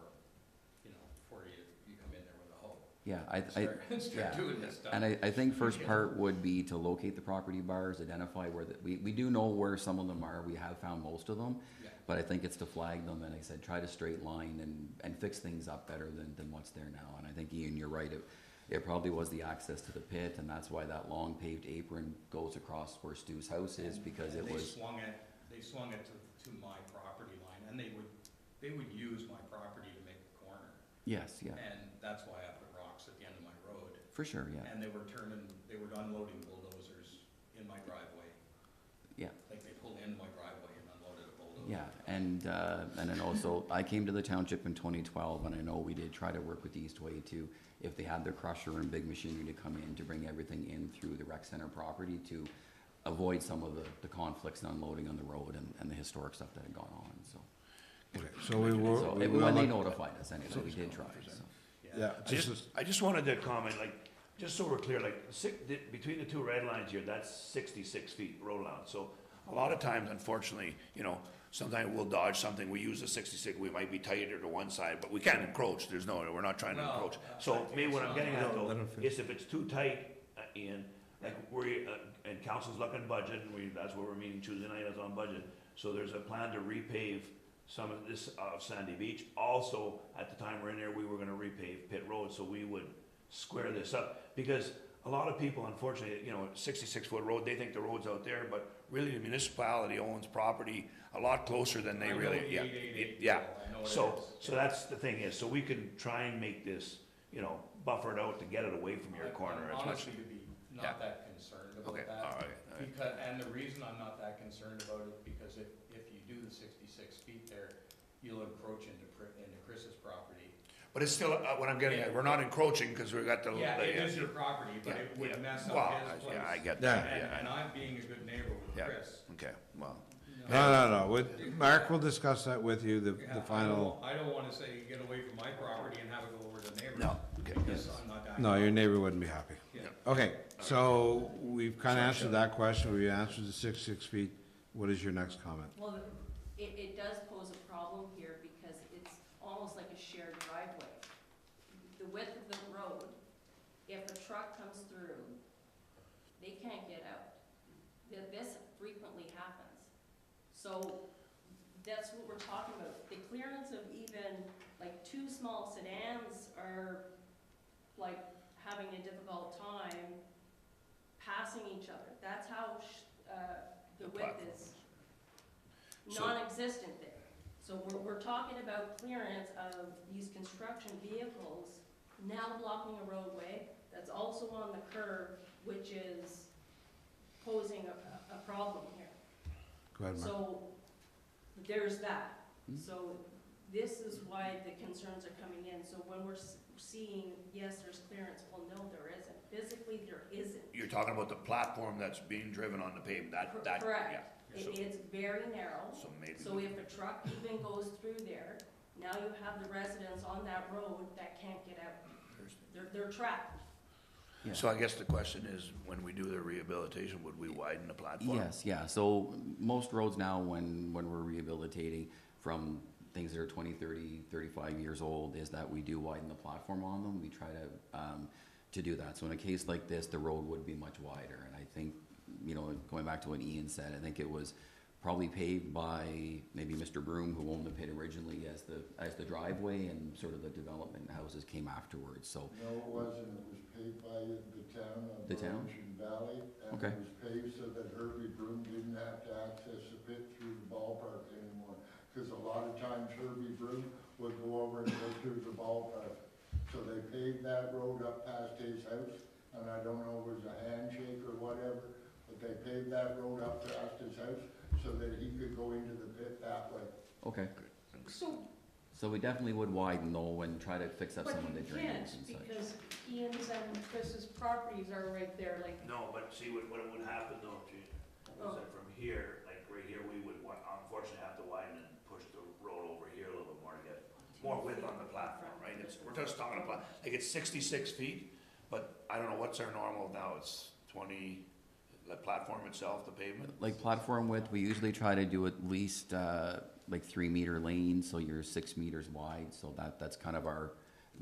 you come in there with a hoe. Yeah, And start doing this stuff. and I think first part would be to locate the property bars, identify where we do know where some of them are, we have found most of them. Yeah. But I think it's to flag them, and like I said, try to straight line and fix things up better than what's there now. And I think, Ian, you're right, it probably was the access to the pit, and that's why that long paved apron goes across where Stu's house is, because it They was, swung it to my property line, and they would use my property to make the corner. yes, yeah, And that's why I put rocks at the end of my road. for sure, yeah, And they were unloading bulldozers in my driveway. yeah. Like they pulled into my driveway and unloaded a bulldozer. Yeah, and then also, I came to the township in 2012, and I know we did try to work with Eastway to, if they had their crusher and big machinery to come in, to bring everything in through the rec center property to avoid some of the conflicts and unloading on the road and the historic stuff that had gone on, so. Okay, so we will. So, we will when they look- notified us, anyway, we did try, so. Yeah, I just wanted to comment, like, just so we're clear, like, between the two red lines here, that's 66 feet road allowance. So a lot of times, unfortunately, sometimes we'll dodge something, we use the 66, we might be tighter to one side, but we can't encroach, we're not trying to No, encroach. I So think maybe what it's I'm getting at let though, him finish. is if it's too tight, Ian, like and council's looking budget, and that's where we're meeting Tuesday night, is on budget. So there's a plan to repave some of this Sandy Beach. Also, at the time we're in there, we were gonna repave Pitt Road, so we would square this up. Because a lot of people, unfortunately, 66-foot road, they think the road's out there, but really the municipality owns property a lot closer than they really, yeah. So that's the thing is, so we can try and make this, buffered out to get it away from your corner as much. Honestly, to be Yeah. not that concerned about Okay, that. all right. Because, and the reason I'm not that concerned about it, because if you do the 66 feet there, you'll encroach into Chris's property. But it's still, what I'm getting at, we're not encroaching because we've got the. Yeah, it is your property, but it would mess Well, up his place. yeah, I get Yeah. that, And I'm being a good neighbor with Yeah. Chris. Okay, well, No, Mark will discuss that with you, the Yeah, final, I don't wanna say get away from my property and have it go over to the neighbor's. no, okay. Because I'm not that. no, your neighbor wouldn't be happy. Yeah. Okay, so we've kind of answered that question, we answered the 66 feet. What is your next comment? Well, it does pose a problem here because it's almost like a shared driveway. The width of the road, if a truck comes through, they can't get out. This frequently happens. So that's what we're talking about. The clearance of even like two small sedans are like having a difficult time passing each other. That's how So- non-existent there. So we're talking about clearance of these construction vehicles now blocking a roadway that's also on the curve, which is posing a problem here. Go ahead, Mark. So there's that. Hmm. So this is why the concerns are coming in. So when we're seeing, yes, there's clearance, well, no, there isn't. Physically, there isn't. You're talking about the platform that's being driven on the pavement, that, Correct. yeah. So- It's very narrow. So maybe. So if a truck even goes through there, now you have the residents on that road that can't get out. They're trapped. Yeah. So I guess the question is, when we do the rehabilitation, would we widen the platform? Yes, yeah, so most roads now, when we're rehabilitating from things that are 20, 30, 35 years old, is that we do widen the platform on them. We try to do that. So in a case like this, the road would be much wider. And I think, you know, going back to what Ian said, I think it was probably paved by maybe Mr. Broom, who owned the pit originally as the driveway, and sort of the development houses came afterwards, so. No, it wasn't, it was paved by the town of The town? Laurentian Valley, and Okay. it was paved so that Herbie Broom didn't have to access the pit through the ballpark anymore. Because a lot of times Herbie Broom would go over and go through the ballpark. So they paved that road up past his house, and I don't know if it was a handshake or whatever, but they paved that road up past his house so that he could go into the pit that way. Okay, So, so we definitely would widen though and try to fix up but some of the you can't, drainage and such. because Ian's and Chris's properties are right there, like, No, but see, what would happen though, Gene, is that from here, like right here, we would unfortunately have to widen and push the road over here a little bit more to get more width on the platform, right? We're just talking about, like, it's 66 feet, but I don't know, what's our normal now? It's 20, the platform itself, the pavement? Like platform width, we usually try to do at least, like 3-meter lanes, so you're 6 meters wide, so that's kind of our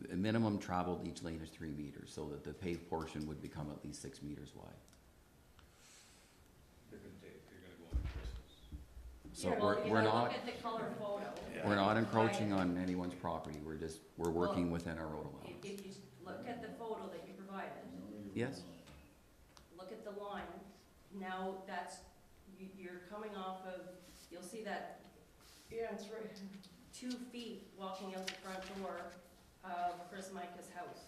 minimum traveled each lane is 3 meters, so that the paved portion would become at least 6 meters wide. You're gonna go into Christmas. So Yeah, well, if we're you not, look at the color photo. Yeah. we're not encroaching on anyone's property, we're working within our road allowance. If you look at the photo that you provided, Yes? look at the line, now that's, you're coming off of, you'll see that yeah, it's right. 2 feet walking out the front door of Chris Micah's house.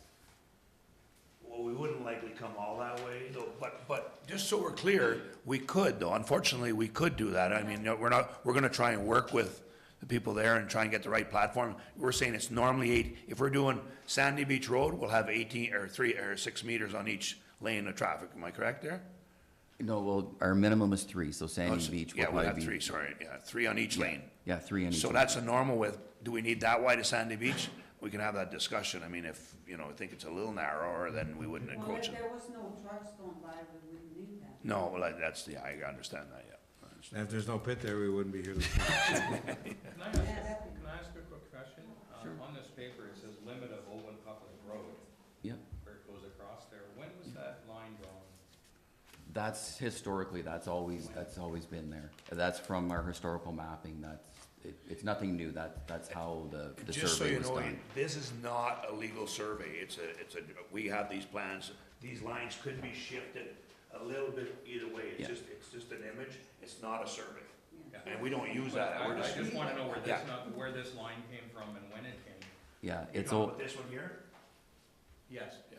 Well, we wouldn't likely come all that way, though, but just so we're clear, we could though, unfortunately, we could do that. I mean, no, we're gonna try and work with the people there and try and get the right platform. We're saying it's normally 8, if we're doing Sandy Beach Road, we'll have 18 or 3 or 6 meters on each lane of traffic, am I correct there? No, well, our minimum is 3, so Sandy Beach Yeah, would we'll probably have be. 3, sorry, yeah, 3 on each lane. Yeah, 3 on each. So lane. that's a normal width. Do we need that wide at Sandy Beach? We can have that discussion. I mean, if, you know, I think it's a little narrower, then we wouldn't encroach it. Well, if there was no trucks going by, we wouldn't need that. No, well, that's, yeah, I understand that, yeah. I understand. And if there's no pit there, we wouldn't be here this Can morning. I ask a quick question? Sure. On this paper, it says limit of open public road. Yep. Where it goes across there. When was that line drawn? That's historically, that's always been there. That's from our historical mapping, it's nothing new, that's how the Just so survey you was know, done. this is not a legal survey. We have these plans. These lines could be shifted a little bit either way. Yeah. It's just an image. It's not a survey. Yeah. And we don't use that. We're I just wanna know Yeah. where this line came from and when it came. Yeah, You're it's talking all, about this one here? Yes. Yeah.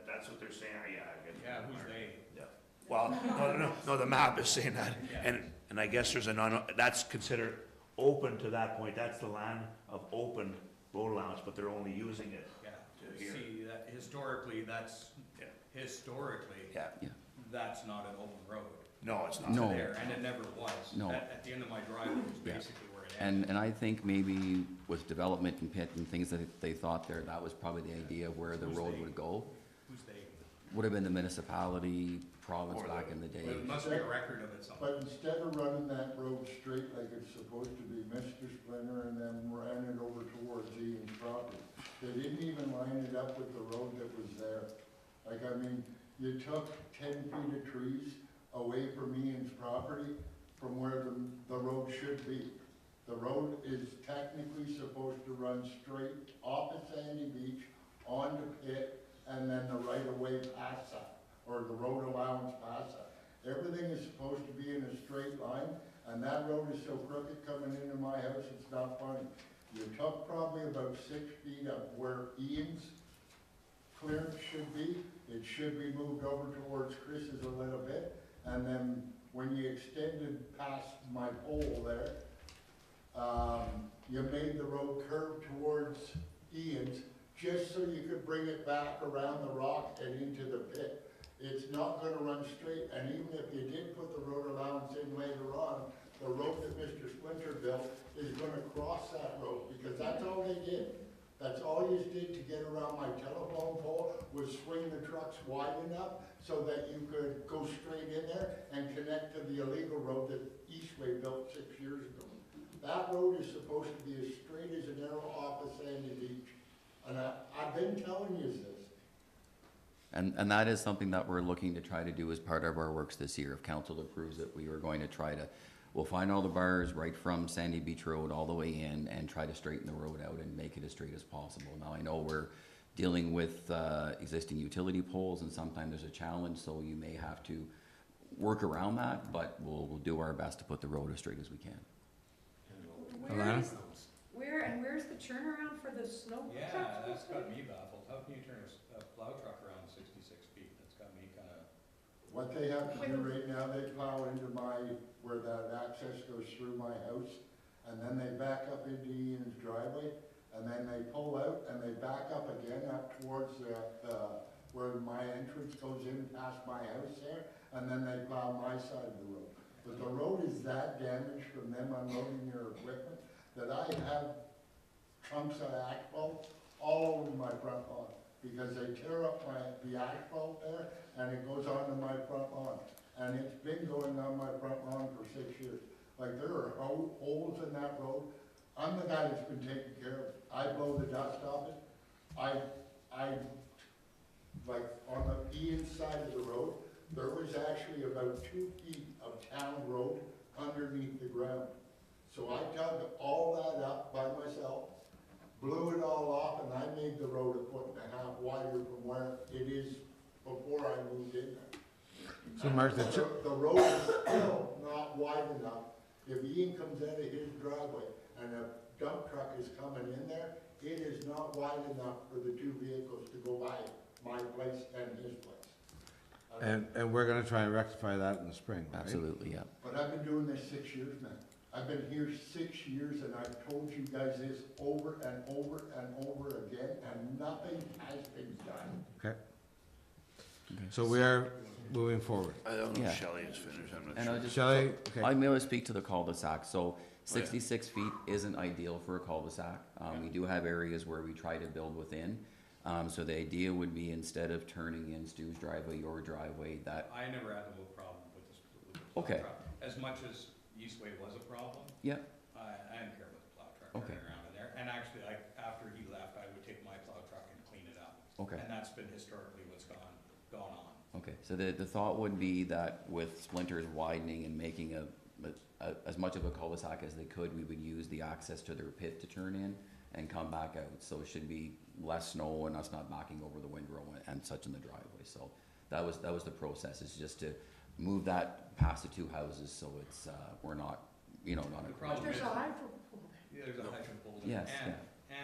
That's what they're saying, yeah. I get Yeah, it. who's they? Yeah. Well, no, the map is saying that, Yeah. and I guess there's that's considered open to that point, that's the land of open road allowance, but they're only using it. Yeah. To here. See, that historically, Yeah. historically, Yeah, that's not an open road. no, it's not. No. There, and it never was. No. At the end of my driveway was Yeah. basically where it ended. and I think maybe with development and pit and things that they thought there, that was probably the idea of where the Who's road they? would go. Who's they? Would have been the municipality, province Or back the- in the day. Well, it must be a record of it somewhere. But instead of running that road straight like it's supposed to be, Mr. Splinter and them ran it over towards Ian's property. They didn't even line it up with the road that was there. Like, I mean, you took 10 feet of trees away from Ian's property from where the road should be. The road is technically supposed to run straight off of Sandy Beach onto Pitt and then the right of way past that, or the road allowance past that. Everything is supposed to be in a straight line, And that road is so crooked coming into my house, it's not funny. You took probably about 6 feet up where Ian's clearance should be. It should be moved over towards Chris's a little bit. And then when you extended past my pole there, you made the road curve towards Ian's just so you could bring it back around the rock and into the pit. It's not gonna run straight, and even if you did put the road allowance in later on, the road that Mr. Splinter built is gonna cross that road, because that's all they did. That's all you did to get around my telephone pole, was swing the trucks wide enough so that you could go straight in there and connect to the illegal road that Eastway built 6 years ago. That road is supposed to be as straight as an arrow off of Sandy Beach, and I've been telling you this. And that is something that we're looking to try to do as part of our works this year. If council approves it, we are going to try to, we'll find all the bars right from Sandy Beach Road all the way in and try to straighten the road out and make it as straight as possible. Now, I know we're dealing with existing utility poles, and sometimes there's a challenge, so you may have to work around that, but we'll do our best to put the road as straight as we can. Where's the turnaround for the snow trucks? Yeah, that's got me baffled. How can you turn a plow truck around 66 feet? That's got me kinda. What they have to do right now, they plow into where that access goes through my house, and then they back up into Ian's driveway, and then they pull out, and they back up again up towards where my entrance goes in past my house there, and then they plow my side of the road. But the road is that damaged from them unloading their equipment that I have chunks of asphalt all over my front lawn, because they tear up the asphalt there, and it goes onto my front lawn. And it's been going on my front lawn for 6 years. Like, there are holes in that road. I'm the guy that's been taking care of it. I blow the dust off it. Like, on the Ian side of the road, there was actually about 2 feet of town road underneath the ground. So I dug all that up by myself, blew it all off, and I made the road 1.5 feet wider from where it is before I moved in there. So Mark, The road is still not wide enough. If Ian comes out of his driveway and a dump truck is coming in there, it is not wide enough for the 2 vehicles to go by my place and his place. and we're gonna try and rectify that in the spring, right? Absolutely, yeah. But I've been doing this 6 years now. I've been here 6 years, and I've told you guys this over and over and over again, and nothing has been done. Okay. So we are moving forward. I don't know Yeah. if Shelley is finished, I'm not And sure. I'll just, Shelley, okay. I'm gonna speak to the cul-de-sac. So 66 feet isn't ideal for a cul-de-sac. We do have areas where we try to build within. So the idea would be, instead of turning in Stu's driveway, your driveway, that, I never had no problem with this, with the plow Okay. truck. As much as Eastway was a problem, yeah, I didn't care about the plow truck Okay. turning around in there. And actually, after he left, I would take my plow truck and clean it up. okay. And that's been historically what's gone on. Okay, so the thought would be that with Splinters widening and making as much of a cul-de-sac as they could, we would use the access to their pit to turn in and come back out. So it should be less snow and us not knocking over the windrow and such in the driveway. So that was the process, is just to move that past the 2 houses, so it's, we're not, not. The problem There's is, a hydro pole. yeah, there's a hydro pole there. Yes,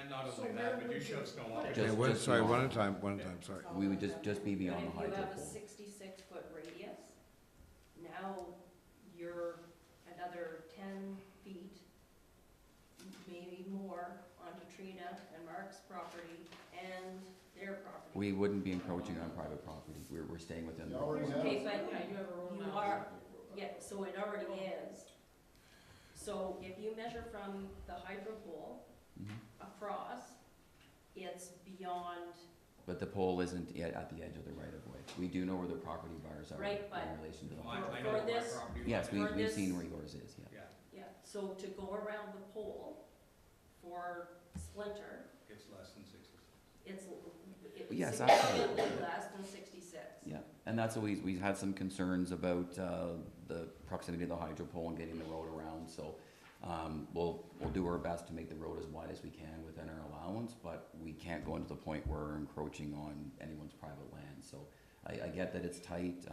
And not So only where that, but would you you- shove snow up. Okay, Just sorry, beyond. one at a time, sorry. We would just be But beyond the if you hydro have a pole. 66-foot radius, now you're another 10 feet, maybe more, onto Trina and Mark's property and their property. We wouldn't be encroaching on private property. We're staying within. You already have. Okay, but Yeah, you have a road you now. are, yeah, so it already is. So if you measure from the hydro pole Mhm. across, it's beyond, But the pole isn't yet at the edge of the right of way. We do know where the property bars are Right, but- in relation to the. I For- know for what my this- property line Yes, is. for we've this- seen where yours is, yeah. Yeah, yeah, so to go around the pole for Splinter, it's less than 66. it's Yes, significantly absolutely. less than 66. Yeah, and that's what we had some concerns about, the proximity of the hydro pole and getting the road around, so, we'll do our best to make the road as wide as we can within our allowance, but we can't go into the point where we're encroaching on anyone's private land, so I get that it's tight,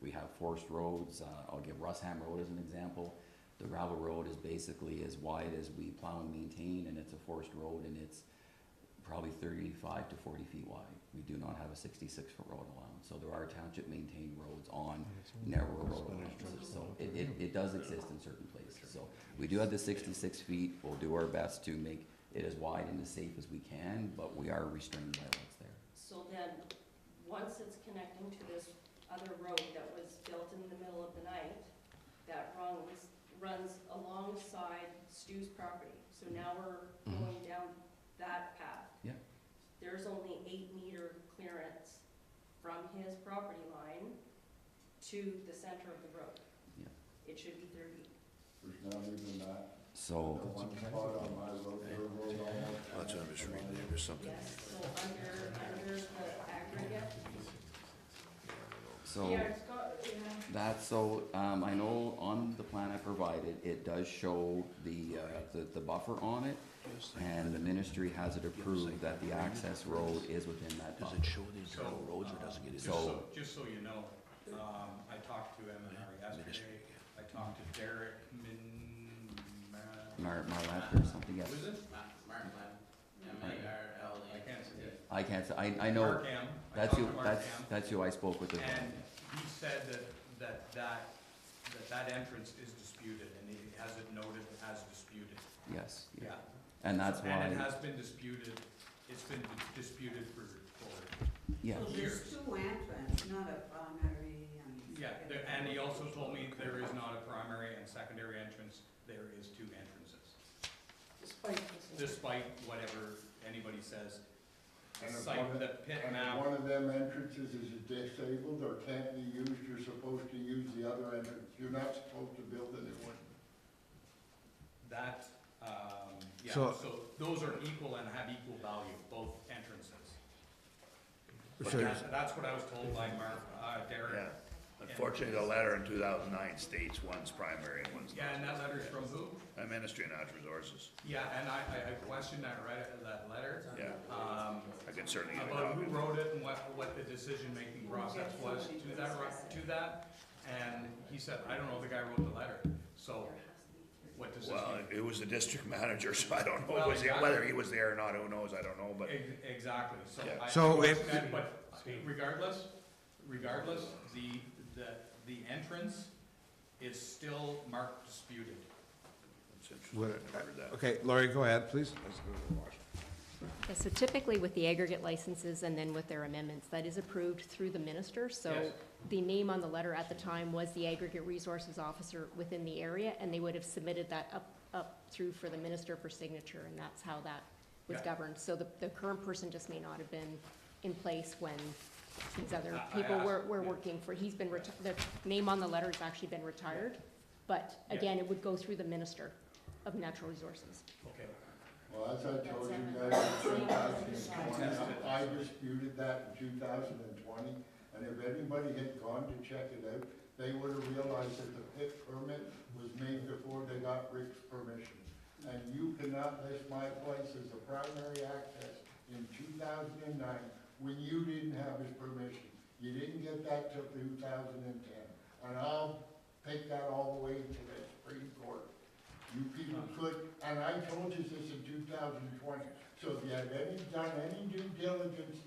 we have forced roads, I'll give Russham Road as an example. The gravel road is basically as wide as we plow and maintain, and it's a forced road, and it's probably 35 to 40 feet wide. We do not have a 66-foot road allowance, so there are township maintained roads on narrower road allowances. So it does exist in certain places. So we do have the 66 feet. We'll do our best to make it as wide and as safe as we can, but we are restrained by what's there. So then, once it's connecting to this other road that was built in the middle of the night, that runs alongside Stu's property. So now we're going down that path. Yeah. There's only 8-meter clearance from his property line to the center of the road. Yeah. It should be 30. There's not even that. So, The one spot on my road, their road almost. That's what I'm just reading there, there's something. Yes, so under the aggregate. so Yeah, it's got, yeah. that's, so, I know on the plan I provided, it does show the buffer on it, and the ministry has it approved that the access road is within that buffer. show the internal roads or does it get So- Just so you know, I talked to M&R yesterday, I talked to Derek Marlette or something, yes. was it? Mark Lamb, M-A-R-L-E. I can't say it. I can't say, I know, Mark M. I that's talked who, to Mark that's, M. that's who I spoke with as well. And he said that entrance is disputed, and he has it noted as disputed. Yes, yeah. Yeah. And that's And why, it has been disputed, it's been disputed for yeah, So years. there's two entrances, not a primary and Yeah, secondary. and he also told me there is not a primary and secondary entrance, there is 2 entrances. Despite whatever anybody says. And if Cite one of- the pit And if map, one of them entrances is disabled or can't be used, you're supposed to use the other entrance. You're not supposed to build a new one. that, yeah, So- so those are equal and have equal value, both entrances. But So- that's what I was told by Mark, Derek. Yeah, unfortunately, the letter in 2009 states one's primary and one's not. Yeah, and that letter's from who? Ministry of Natural Resources, Yeah, and I questioned that, that letter. yeah, I can certainly get a About who copy. wrote it and what the decision-making process was to that. And he said, I don't know, the guy wrote the letter, so what does this Well, mean? it was the district manager, so I don't know Well, exactly. whether he was there or not, who knows, I don't know, but. Exactly, so Yeah. I So if- questioned that, but regardless, the entrance is still marked disputed. It's interesting, What- I never heard that. Okay, Laurie, go ahead, please. Yeah, so typically with the aggregate licenses and then with their amendments, that is approved through the minister. So Yes. the name on the letter at the time was the aggregate resources officer within the area, and they would have submitted that up through for the minister for signature, and that's how that was Yeah. governed. So the current person just may not have been in place when these other I people asked- were yeah. working for, he's been, the name on the letter has actually been retired. But Yeah. again, it would go through the minister of natural resources. Okay. Well, as I told you guys in 2020, I disputed that in 2020, and if anybody had gone to check it out, they would have realized that the pit permit was made before they got Rick's permission. And you cannot list my place as a primary access in 2009 when you didn't have his permission. You didn't get that till 2010, and I'll take that all the way to the Supreme Court. You people could, and I told you this in 2020, so if you had done any due diligence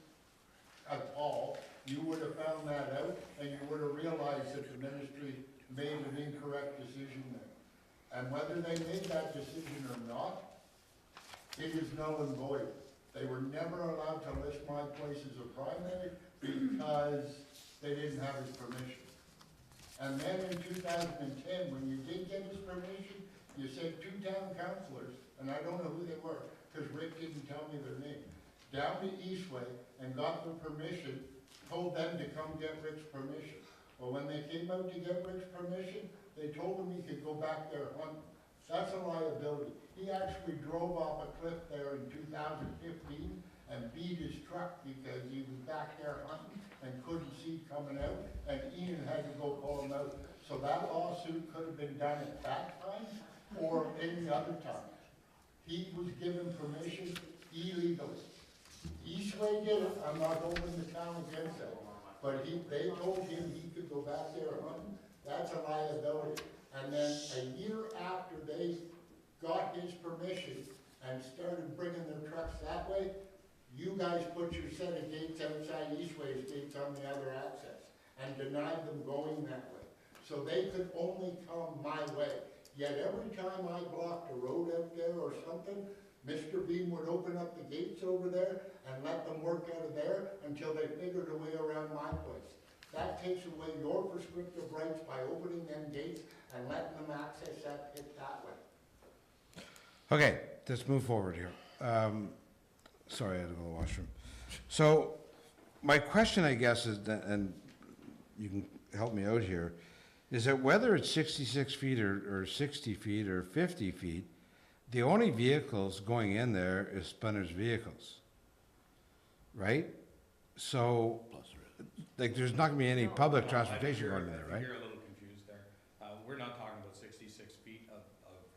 at all, you would have found that out, and you would have realized that the ministry made an incorrect decision there. And whether they made that decision or not, it is null and void. They were never allowed to list my place as a primary because they didn't have his permission. And then in 2010, when you did get his permission, you sent 2 town councilors, and I don't know who they were, because Rick didn't tell me their name, down to Eastway and got the permission, told them to come get Rick's permission. Well, when they came out to get Rick's permission, they told him he could go back there hunting. That's a liability. He actually drove off a cliff there in 2015 and beat his truck because he was back there hunting and couldn't see coming out, and Ian had to go pull him out. So that lawsuit could have been done at that time or any other time. He was given permission illegally. Eastway did it, I'm not holding the town against that, but they told him he could go back there hunting. That's a liability. And then a year they got his permission and started bringing their trucks that way, you guys put your set of gates outside Eastway's gates on the other access and denied them going that way. So they could only come my way. Yet every time I blocked a road out there or something, Mr. Beam would open up the gates over there and let them work out of there until they figured a way around my place. That takes away your prescriptive rights by opening them gates and letting them access that pit that way. Okay, let's move forward here. Sorry, I had to go to the washroom. So, my question, I guess, is that, and you can help me out here, is that whether it's 66 feet or 60 feet or 50 feet, the only vehicles going in there is Splinter's vehicles, right? So, like, there's not gonna be any public transportation going in there, right? You're a little confused there. We're not talking about 66 feet of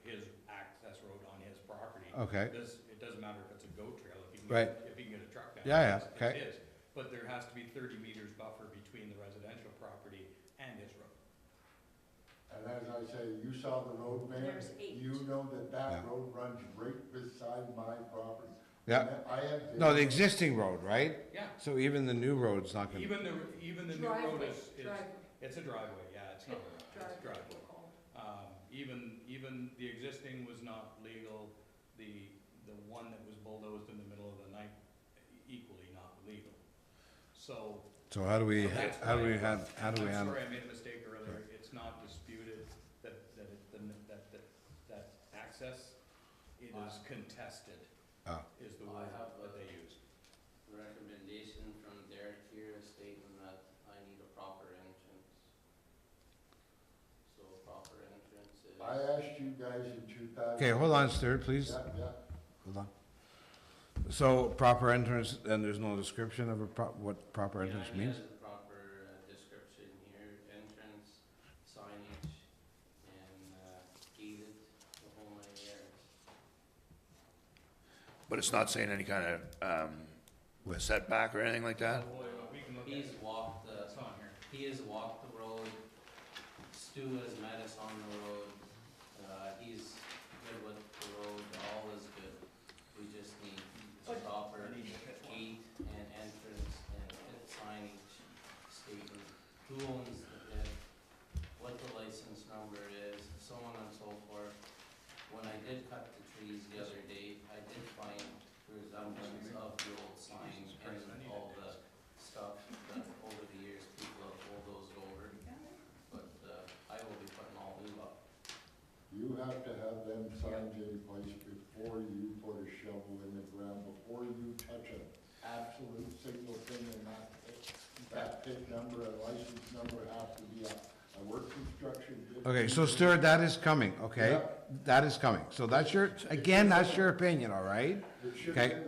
his access road on his property. Okay. It doesn't matter if it's a goat trail, if he Right. can get a truck down. Yeah, it's okay. his. But there has to be 30 meters buffer between the residential property and his road. And as I say, you saw the road, Mayor. There's 8. You know that Yeah. road runs right beside my property. Yeah. And I have. No, the existing road, right? Yeah. So even the new road's not gonna, Even the new road Driveway, is, it's a driveway, yeah, it's not a road, it's a driveway. Even the existing was not legal, the one that was bulldozed in the middle of the night, equally not legal. So. so how do we, that's how do why- we handle? I'm sorry, I made a mistake earlier, it's not disputed that access, it is contested, Oh. is the I word have that they use. Recommendation from Derek here stating that I need a proper entrance. So proper entrance is. I asked you guys in 2000. Okay, hold on, Stuart, please. Yeah, yeah. Hold on. So proper entrance, and there's no description of what proper entrance Yeah, means? he has the proper description here, entrance, signage, and gated, the whole 9 yards. But it's not saying any kind of, setback or anything like that? Oh, boy, we can look at He's it. walked the, It's on here. he has walked the road, Stu has met us on the road, he's good with the road, all is good. We just need proper gate and entrance and pit signage stating who owns the pit, what the license number is, so on and so forth. When I did cut the trees the other day, I did find resemblance of the old sign and all the stuff that over the years people have bulldozed over. But, I will be putting all new up. You have to have them signs in place before you put a shovel in the ground, before you touch an absolute single thing in that pit. That pit number and license number have to be a work construction. pit. Okay, so Stuart, that is coming, okay? Yeah. That is coming. So that's your, again, that's your opinion, all right? It should Okay. be there.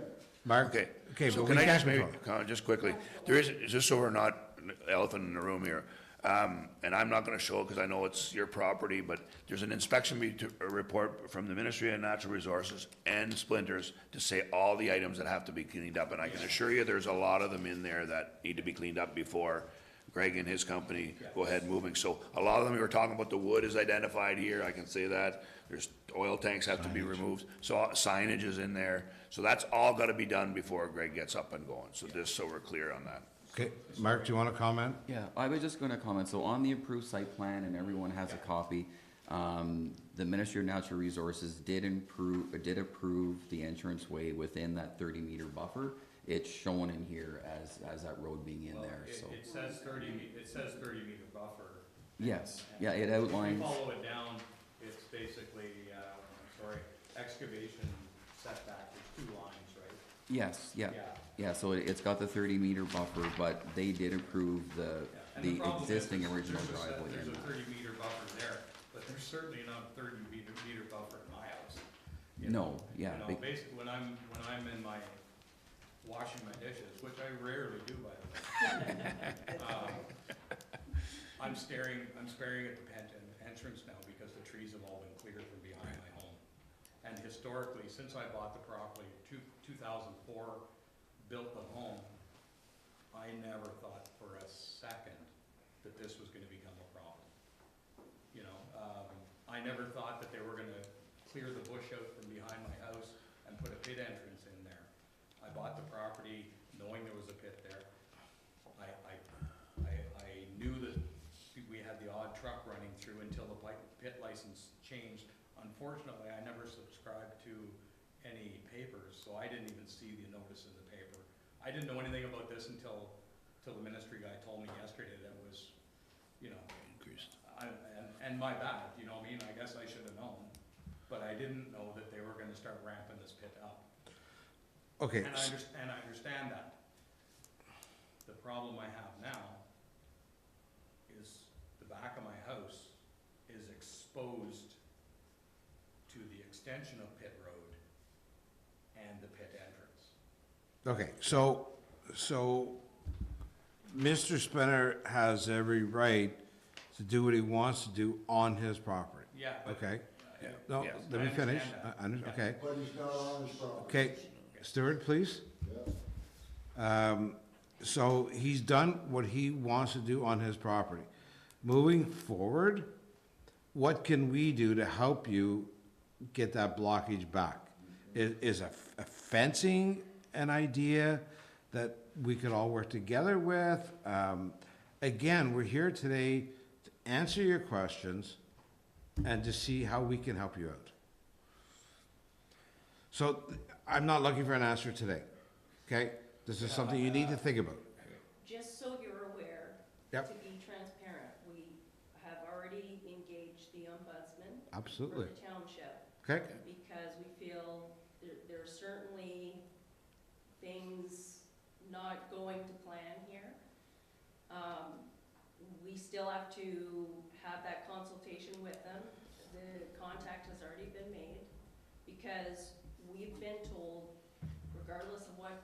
Mark? Okay, Okay, so but can we I can't just maybe, control it. comment just quickly, there is, just so we're not an elephant in the room here, and I'm not gonna show it because I know it's your property, but there's an inspection report from the Ministry of Natural Resources and Splinters to say all the items that have to be cleaned up, and I can assure you, there's a lot of them in there that need to be cleaned up before Greg and his company go ahead moving. So a lot of them, we were talking about the wood is identified here, I can say that. There's, oil tanks have to be removed, so signage is in there. So that's all gotta be done before Greg gets up and going, so just so we're clear on that. Okay, Mark, do you want to comment? Yeah, I was just gonna comment, so on the approved site plan, and everyone has a copy, the Ministry of Natural Resources did approve the entranceway within that 30-meter buffer. It's shown in here as that road being in Well, there, so. It says 30 meter buffer. Yes, yeah, it If outlines, you follow it down, it's basically, excavation setback, there's 2 lines, right? yes, yeah, yeah, so it's got the 30-meter buffer, but they did approve Yeah, and the problem is existing there's original a set- driveway There's in a that. 30 meter buffer there, but there's certainly not a 30 meter buffer in my house. You No, know, yeah, You know, basically, when I'm in my, washing my dishes, which I rarely do, by the way. I'm staring at the entrance now because the trees have all been cleared from behind my home. And historically, since I bought the property, 2004, built the home, I never thought for a second that this was gonna become a problem. You know, I never thought that they were gonna clear the bush out from behind my house and put a pit entrance in there. I bought the property knowing there was a pit there. I knew that we had the odd truck running through until the pit license changed. Unfortunately, I never subscribed to any papers, so I didn't even see the notice in the paper. I didn't know anything about this until the ministry guy told me yesterday that was, you know, Increased. and my bad, you know what I mean? I guess I should have known, but I didn't know that they were gonna start ramping this pit up. Okay, And I understand that. The problem I have now is the back of my house is exposed to the extension of Pit Road and the pit entrance. okay, so Mr. Spinner has every right to do what he wants to do on his property, Yeah, but. okay? Yeah. No, Yes. let I me finish. understand that. Okay, But he's not on his property. okay, Stuart, please. Yeah. So he's done what he wants to do on his property. Moving forward, what can we do to help you get that blockage back? Is a fencing an idea that we could all work together with? Again, we're here today to answer your questions and to see how we can help you out. So I'm not looking for an answer today, okay? This is something you need to think about. Just so you're aware, Yep. to be transparent, we have already engaged the ombudsman for Absolutely, the township, okay? because we feel there are certainly things not going to plan here. We still have to have that consultation with them. The contact has already been made, because we've been told, regardless of what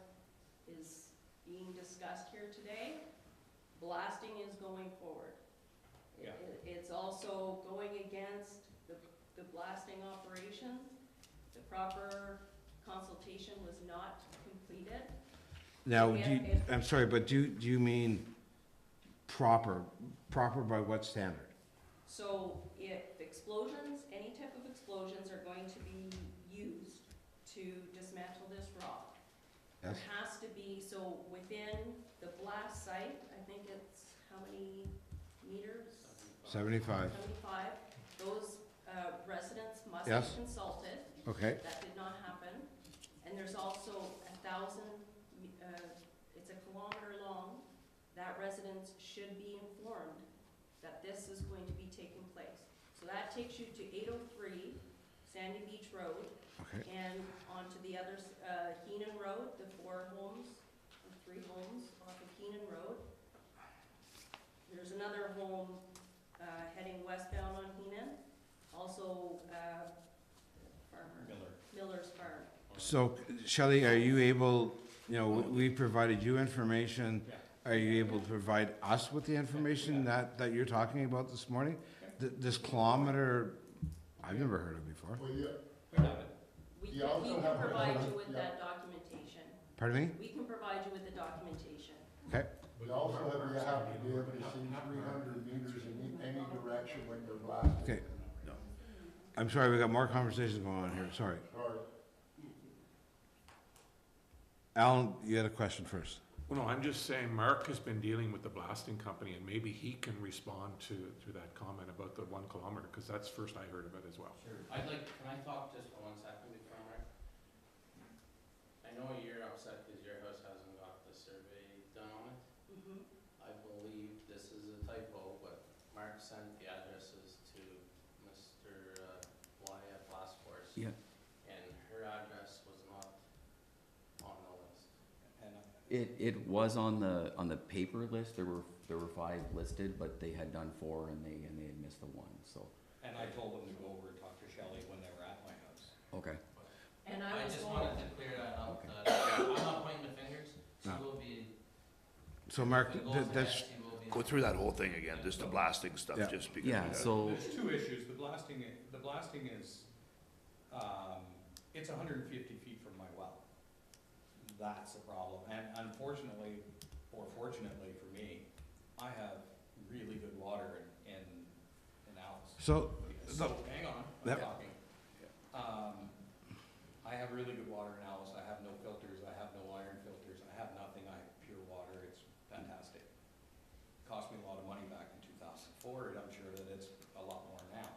is being discussed here today, blasting is going forward. Yeah. It's also going against the blasting operation. The proper consultation was not completed. Now, Yeah, do you, if- I'm sorry, but do you mean proper by what standard? So if explosions, any type of explosions are going to be used to dismantle this rock, Yes. there has to be, so within the blast site, I think it's how many meters? 75, 75. Those residents must be Yes. consulted. okay, That did not happen. And there's also 1,000, it's a kilometer long, that residents should be informed that this is going to be taking place. So that takes you to 803 Sandy Beach Road, okay. and onto the other, Keenan Road, the 4 homes, or 3 homes off of Keenan Road. There's another home, heading westbound on Keenan, also, farmer, Miller's Farm. So Shelley, are you able, you know, we provided you information. Yeah. Are you able to provide us with the information that you're talking about this morning? This kilometer, I've never heard of before. Well, yeah, We have it. We You can, also we can have- provide you hold with on, that documentation. Pardon me? We can provide you with the documentation. Okay, you also have to be able to see 300 meters in any direction when you're blasting. okay. I'm sorry, we got more conversations going on here, sorry. Sorry. Alan, you had a question first. Well, no, I'm just saying Mark has been dealing with the blasting company, and maybe he can respond to that comment about the 1 kilometer, because that's first I heard of it as well. Sure. Can I talk just for 1 second before Mark? I know you're upset because your house hasn't got the survey done on it. I believe this is a typo, but Mark sent the addresses to Mr. Wyatt Blast Force. Yeah. And her address was not on the list. And It was on the paper list. There were 5 listed, but they had done 4 and they had missed the 1, so. And I told them to go over and talk to Shelley when they were at my house. Okay. And I was just told, wanted to clear that out, Okay. that I'm not pointing the fingers. She No. will be, So Mark, if it goes ahead, that's, she will be. Go through that whole thing again, just the blasting stuff, Yeah. just because. Yeah, so, There's 2 issues. The blasting is, it's 150 feet from my well. That's a problem. And unfortunately, or fortunately for me, I have really good water in Alice. so, So, hang on, I'm Yep. talking. have really good water in Alice. I have no filters, I have no iron filters, I have nothing, I have pure water. It's fantastic. Cost me a lot of money back in 2004, and I'm sure that it's a lot more now.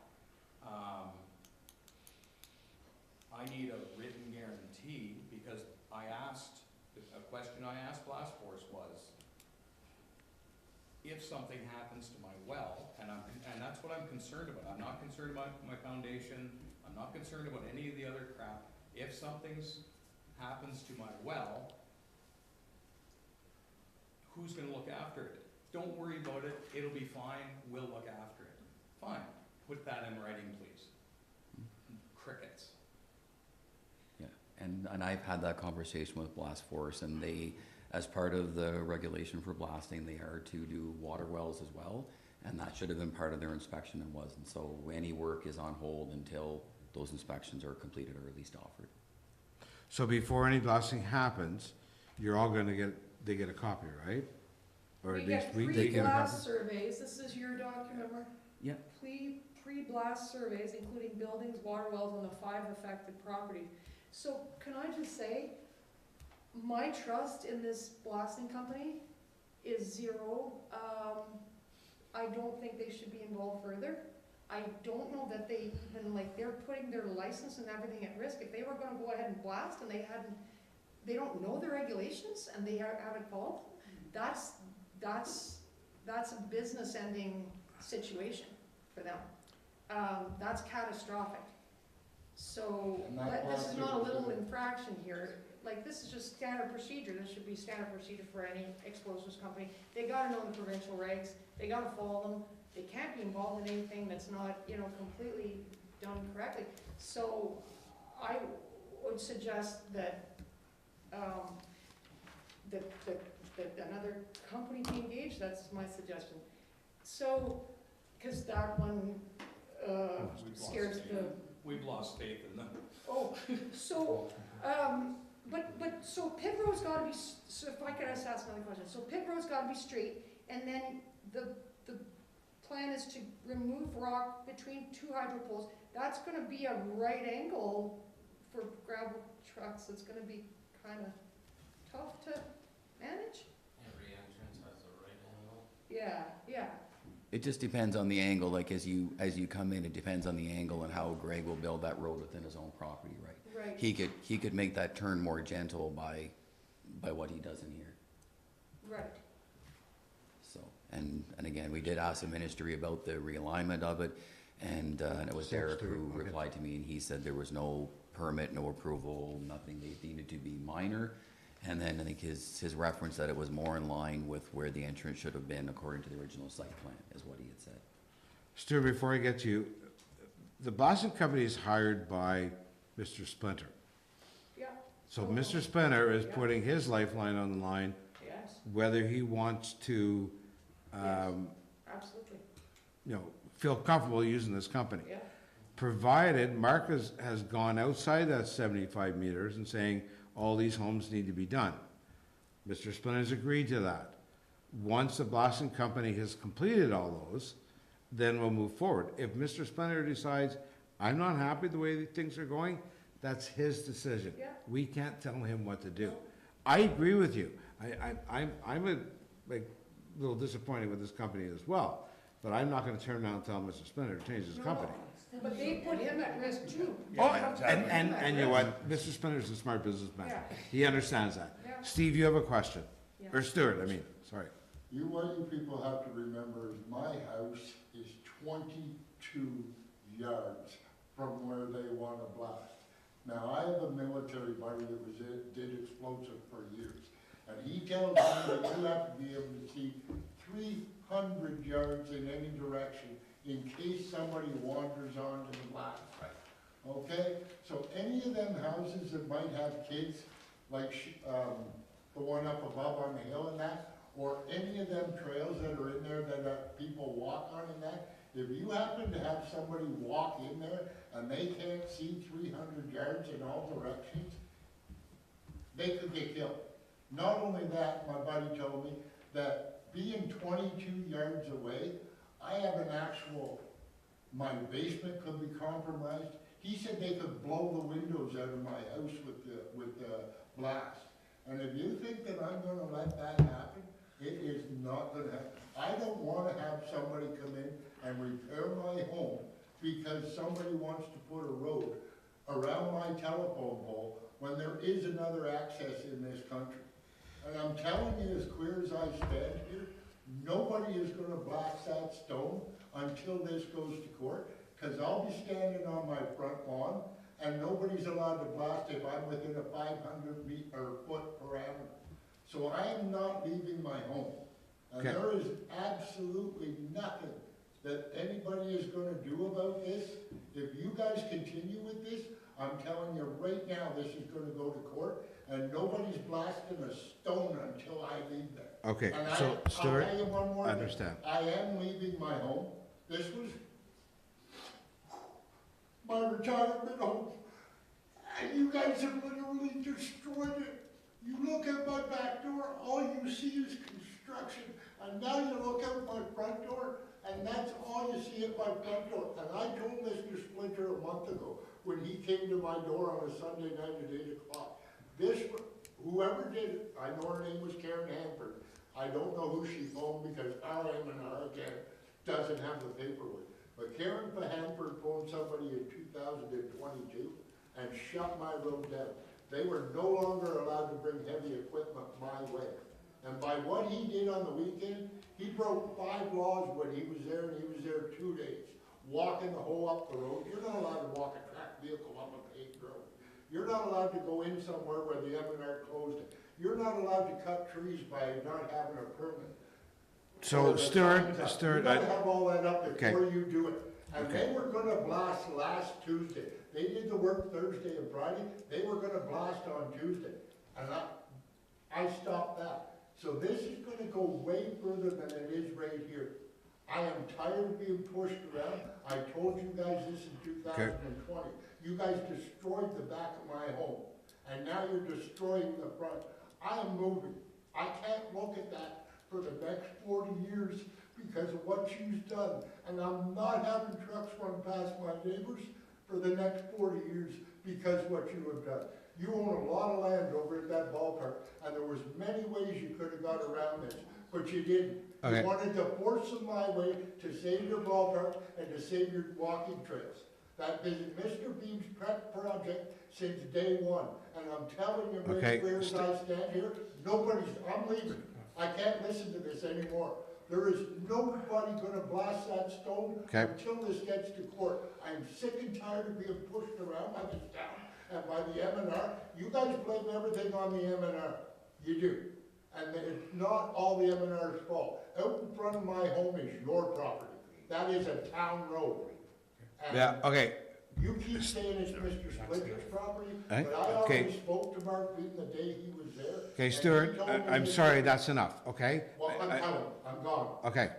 I need a written guarantee, because a question I asked Blast Force was, if something happens to my well, and that's what I'm concerned about. I'm not concerned about my foundation, I'm not concerned about any of the other crap. If something happens to my well, who's gonna look after it? Don't worry about it, it'll be fine, we'll look after it. Fine, put that in writing, please. Crickets. Yeah, and I've had that conversation with Blast Force, and they, as part of the regulation for blasting, they are to do water wells as well, and that should have been part of their inspection and wasn't. So any work is on hold until those inspections are completed or at least offered. So before any blasting happens, you're all gonna they get a copy, right? Or We at least get we get a pre-blast copy? surveys, this is your document, Mark? Yeah. Pre-blast surveys, including buildings, water wells on the 5 affected properties. So can I just say, my trust in this blasting company is zero. I don't think they should be involved further. I don't know that they even, like, they're putting their license and everything at risk. If they were gonna go ahead and blast and they don't know the regulations and they haven't followed, that's a business ending situation for them. That's catastrophic. So, this is not a little infraction here. Like, this is just standard procedure. This should be standard procedure for any explosives company. They gotta know the provincial regs. They gotta follow them. They can't be involved in anything that's not, completely done correctly. So, I would suggest that, that another company be engaged. That's my suggestion. So, cause that one, scares the. We've lost faith in them. Oh, so, so Pit Road's gotta be, so if I could ask another question, so Pit Road's gotta be straight, and then the plan is to remove rock between 2 hydro poles. That's gonna be a right angle for gravel trucks, it's gonna be kinda tough to manage. Every entrance has a right angle. Yeah. It just depends on the angle, like as you come in, it depends on the angle and how Greg will build that road within his own property, right? Right. He could make that turn more gentle by what he does in here. Right. So, and again, we did ask the ministry about the realignment of it, and it was Derek who replied to me, and he said there was no permit, no approval, nothing, they needed to be minor. And then I think his reference that it was more in line with where the entrance should have been according to the original site plan, is what he had said. Stuart, before I get to you, the blasting company is hired by Mr. Splinter. Yeah. So Mr. Splinter is putting his lifeline on the line, Yes. whether he wants to, Absolutely. feel comfortable using this company. Yeah. Provided Mark has gone outside that 75 meters and saying, all these homes need to be done. Mr. Splinter's agreed to that. Once the blasting company has completed all those, then we'll move forward. If Mr. Splinter decides, I'm not happy the way things are going, that's his decision. Yeah. We can't tell him what to do. I agree with you. I'm a little disappointed with this company as well, but I'm not gonna turn around and tell Mr. Splinter to change his company. But they put him at risk too. Oh, and you know what, Mr. Splinter's a smart businessman. Yeah. He understands that. Yeah. Steve, you have a question? Yeah. Or Stuart, sorry. What you people have to remember is my house is 22 yards from where they want to blast. Now, I have a military buddy that did explosive for years, and he tells me that you have to be able to see 300 yards in any direction in case somebody wanders onto the blast. Okay, so any of them houses that might have kids, like the one up above on the hill and that, or any of them trails that are in there that people walk on and that, if you happen to have somebody walk in there and they can't see 300 yards in all directions, they could get killed. Not only that, my buddy told me that being 22 yards away, I have my basement could be compromised. He said they could blow the windows out of my house with the blast. And if you think that I'm gonna let that happen, it is not gonna happen. I don't wanna have somebody come in and repair my home because somebody wants to put a road around my telephone pole when there is another access in this country. And I'm telling you, as clear as I stand here, nobody is gonna blast that stone until this goes to court, because I'll be standing on my front lawn, and nobody's allowed to blast if I'm within a 500-foot parameter. So I am not leaving my home. And Okay. there is absolutely nothing that anybody is gonna do about this. If you guys continue with this, I'm telling you right now, this is gonna go to court, and nobody's blasting a stone until I leave there. Okay, And so Stuart, I'll tell you one more I thing. understand. I am leaving my home. This was my retirement home. And you guys have literally destroyed it. You look at my back door, all you see is construction. And now you look at my front door, and that's all you see at my front door. And I told Mr. Splinter a month ago, when he came to my door on a Sunday night at 8 o'clock, whoever did it, I know her name was Karen Hanford. I don't know who she phoned because our M&R again doesn't have the paperwork. But Karen Hanford phoned somebody in 2022 and shut my road down. They were no longer allowed to bring heavy equipment my way. And by what he did on the weekend, he broke 5 laws when he was there, and he was there 2 days. Walking the hole up the road, you're not allowed to walk a track vehicle up a paved road. You're not allowed to go in somewhere where the M&R closed it. You're not allowed to cut trees by not having a permit. So Stuart, You gotta have all that up Okay. before you do it. And Okay. they were gonna blast last Tuesday. They did the work Thursday and Friday, they were gonna blast on Tuesday. And I stopped that. So this is gonna go way further than it is right here. I am tired of being pushed around. I told you guys this in 2020. You guys destroyed the back of my home, and now you're destroying the front. I am moving. I can't look at that for the next 40 years because of what you've done. And I'm not having trucks run past my neighbors for the next 40 years because of what you have done. You own a lot of land over at that ballpark, and there was many ways you could have got around this, but you didn't. Okay. You wanted to force them my way to save your ballpark and to save your walking trails. That is Mr. Beam's pet project since day one, and I'm telling you, Okay. right where as I stand here, I'm leaving. I can't listen to this anymore. There is nobody gonna blast that stone Okay. until this gets to court. I am sick and tired of being pushed around by this town and by the M&R. You guys blame everything on the M&R. You do. And it's not all the M&R's fault. Out in front of my home is your property. That is a town road. And yeah, okay, you keep saying it's Mr. Splinter's property, Eh? but I Okay. already spoke to Mark Bean the day he was there. okay, and he Stuart, told me I'm that- sorry, that's enough, okay? Well, I'm telling, I'm gone. Okay.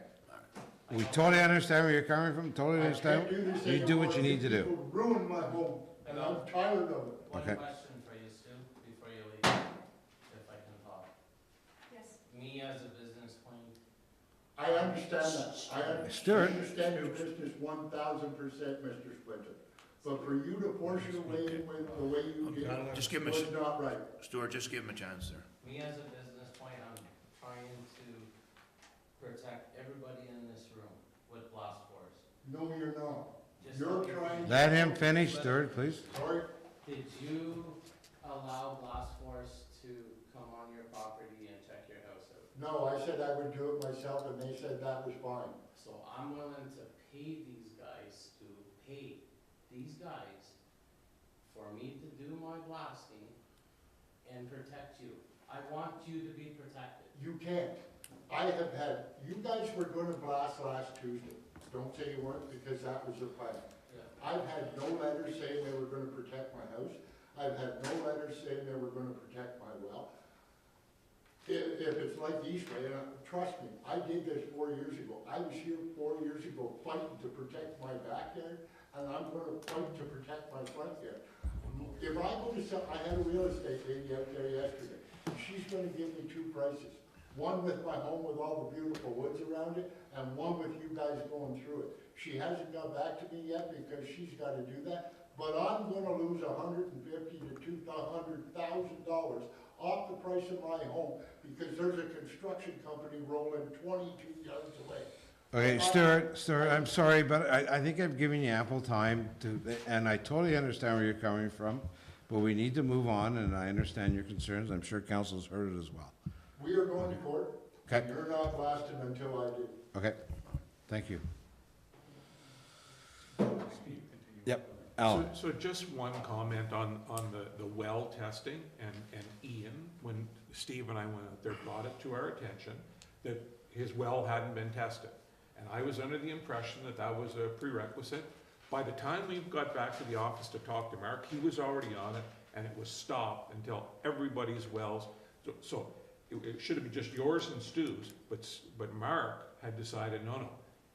We totally understand where you're coming from, totally I understand. can't do this You do what you anymore. need to do. People ruined my home, and I'm tired of it. One Okay. question for you, Stu, before you leave, if I can talk. Yes. Me as a business point, I understand that. I Stuart. understand your business 1,000%, Mr. Splinter. But for you to force your way in with the way you did, Just give him was not right. Stuart, just give him a chance there. me as a business point, I'm trying to protect everybody in this room with blast force. No, you're not. Just You're let me trying- finish. Let him finish, Stuart, please. Sorry? Did you allow blast force to come on your property and check your house out? No, I said I would do it myself, and they said that was fine. So I'm willing to pay these guys for me to do my blasting and protect you. I want you to be protected. You can't. I have had, you guys were gonna blast last Tuesday. Don't say you weren't, because that was the plan. Yeah. I've had no letters saying they were gonna protect my house. I've had no letters saying they were gonna protect my well. If it's like Eastway, trust me, I did this 4 years ago. I was here 4 years ago fighting to protect my backyard, and I'm gonna fight to protect my front yard. If I go to sell, I had a real estate lady out there yesterday. She's gonna give me 2 prices. One with my home with all the beautiful woods around it, and one with you guys going through it. She hasn't got back to me yet because she's gotta do that, but I'm gonna lose $150,000 to $200,000 off the price of my home because there's a construction company rolling 22 yards away. Okay, Stuart, I'm sorry, but I think I've given you ample time to, and I totally understand where you're coming from, but we need to move on, and I understand your concerns. I'm sure council's heard it as well. We are going to court. Okay. You're not blasting until I do. Okay, thank you. Steve, continue. Yep, Alan. So just one comment on the well testing, and Ian, when Steve and I went out there, brought it to our attention that his well hadn't been tested. And I was under the impression that that was a prerequisite. By the time we got back to the office to talk to Mark, he was already on it, and it was stopped until everybody's wells, so it should have been just yours and Stu's, but Mark had decided, no,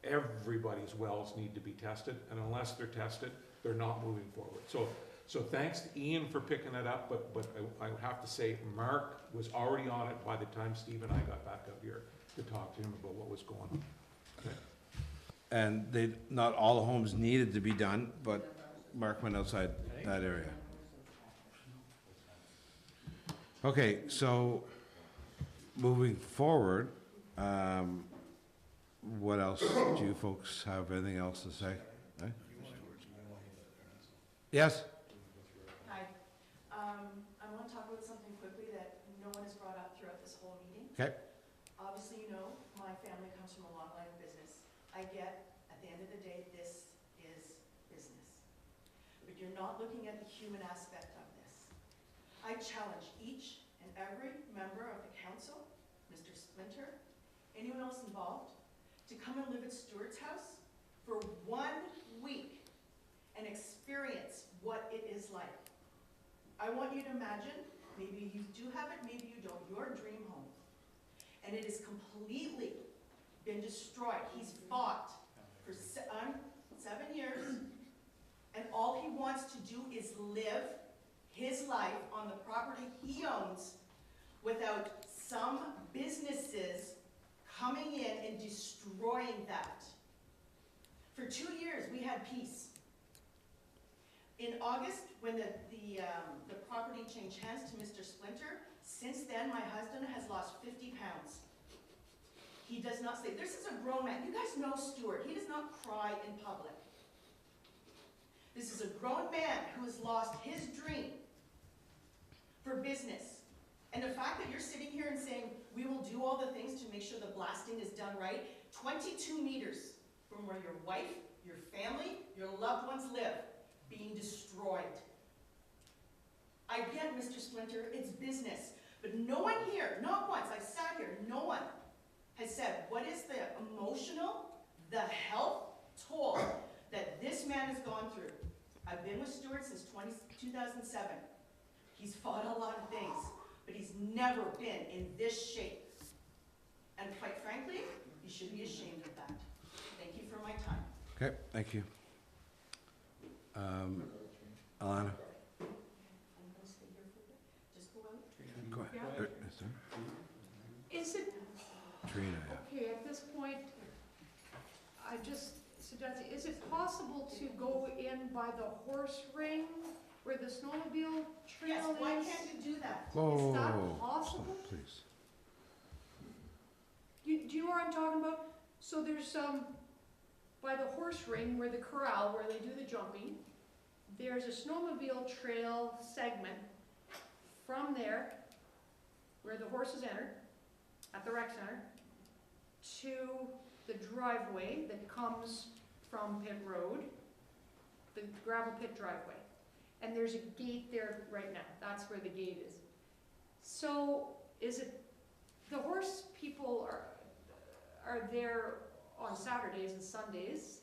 everybody's wells need to be tested, and unless they're tested, they're not moving forward. So thanks to Ian for picking it up, but I have to say, Mark was already on it by the time Steve and I got back up here to talk to him about what was going on. Okay. And not all the homes needed to be done, but Mark went outside that area. Okay, so moving forward, what else? Do you folks have anything else to say? Eh? Yes? Hi. I want to talk about something quickly that no one has brought up throughout this whole meeting. Okay. Obviously, you know, my family comes from a long line of business. I get, at the end of the day, this is business. But you're not looking at the human aspect of this. I challenge each and every member of the council, Mr. Splinter, anyone else involved, to come and live at Stuart's house for 1 week and experience what it is like. I want you to imagine, maybe you do have it, maybe you don't, your dream home. And it is completely been destroyed. He's fought for 7 years, and all he wants to do is live his life on the property he owns without some businesses coming in and destroying that. For 2 years, we had peace. In August, when the property changed hands to Mr. Splinter, since then, my husband has lost 50 pounds. He does not say, this is a grown man. You guys know Stuart. He does not cry in public. This is a grown man who has lost his dream for business. And the fact that you're sitting here and saying, we will do all the things to make sure the blasting is done right, 22 meters from where your wife, your family, your loved ones live, being destroyed. I get, Mr. Splinter, it's business. But no one here, not once, I sat here, no one has said, what is the emotional, the health toll that this man has gone through? I've been with Stuart since 2007. He's fought a lot of things, but he's never been in this shape. And quite frankly, you should be ashamed of that. Thank you for my time. Okay, thank you. Alana? I'm gonna stay here for a bit. Just go out. Go ahead. Yeah. Is there? Is it, Trina, yeah. okay, at this point, I just suggest, is it possible to go in by the horse ring where the snowmobile trail Yes, is? why can't you do that? Whoa, Is that possible? please. Do you know what I'm talking about? So there's by the horse ring where the corral, where they do the jumping, there's a snowmobile trail segment from there, where the horses enter, at the rec center, to the driveway that comes from Pit Road, the gravel pit driveway. And there's a gate there right now. That's where the gate is. So is it, the horse people are there on Saturdays and Sundays.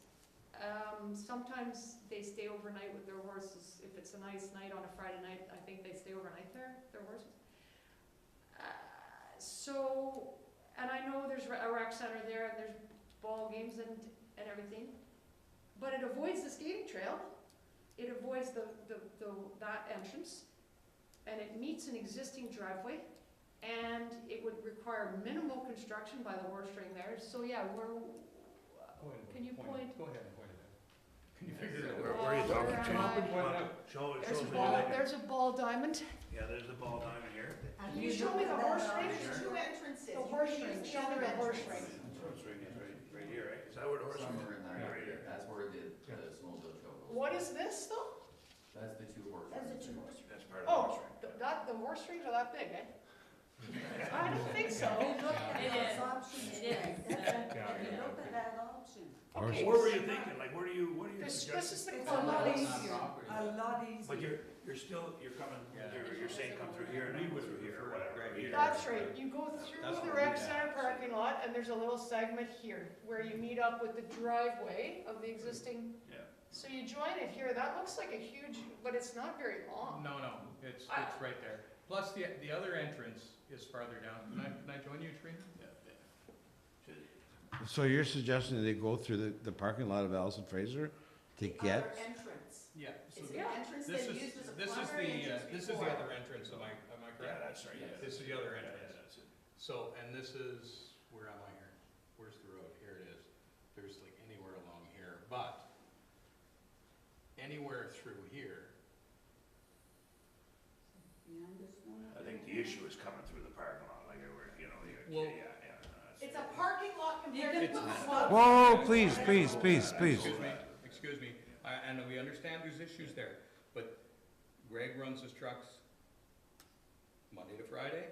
Sometimes they stay overnight with their horses. If it's a nice night on a Friday night, I think they stay overnight there, their horses. And I know there's a rec center there, and there's ball games and everything, but it avoids the skating trail. It avoids that entrance, and it meets an existing driveway, and it would require minimal construction by the horse ring there. So yeah, can you point? Go ahead and point it out. Can you figure it out? Where are you talking Grandma. Come up and point it out. Show us There's a what ball, you're thinking. there's a ball diamond. Yeah, there's the ball diamond here. Can you show me the horse ring? There's two entrances. The You horse can ring, use the show me other the horse entrance. ring. Horse ring is right here, right? Is that where the horse ring is? Somewhere in there, Right here. that's where the snowmobile show goes. What is this though? That's the two horse. That's the rings. two horse. That's part of the horse Oh, ring. the horse rings are that big, eh? I don't think so. If you look at It those is. options, It is. Greg, if you look at that option, Okay. What were you thinking? Like, what are you This suggesting? is the it's a lot clubhouse. easier, a lot easier. But you're still, you're coming, Yeah. you're saying come through here and then go through here or whatever. Right here. That's right, you go through That's the what rec we center have. parking lot, and there's a little segment here, where you meet up with the driveway of the existing. Yeah. So you join it here, that looks like a huge, but it's not very long. No, it's right there. Plus, the other entrance is farther down. Can I join you, Trina? So you're suggesting they go through the parking lot of Allison Fraser to The get? other entrance. Yeah. So It's the Yeah. entrance this they is, used as a this is primary entrance this is the before. other entrance, am I Yeah, correct? that's right, yeah. This is the other Yeah, entrance. that's it. So, and this is, where am I here? Where's the road? Here it is. There's like anywhere along here, but anywhere through here, Behind the snowmobile. I think the issue is coming through the parking lot, like, we're, Well- yeah. no, It's a parking lot You compared can to It's the not. stop. Whoa, please, please. excuse me, and we understand there's issues there, but Greg runs his trucks Monday to Friday,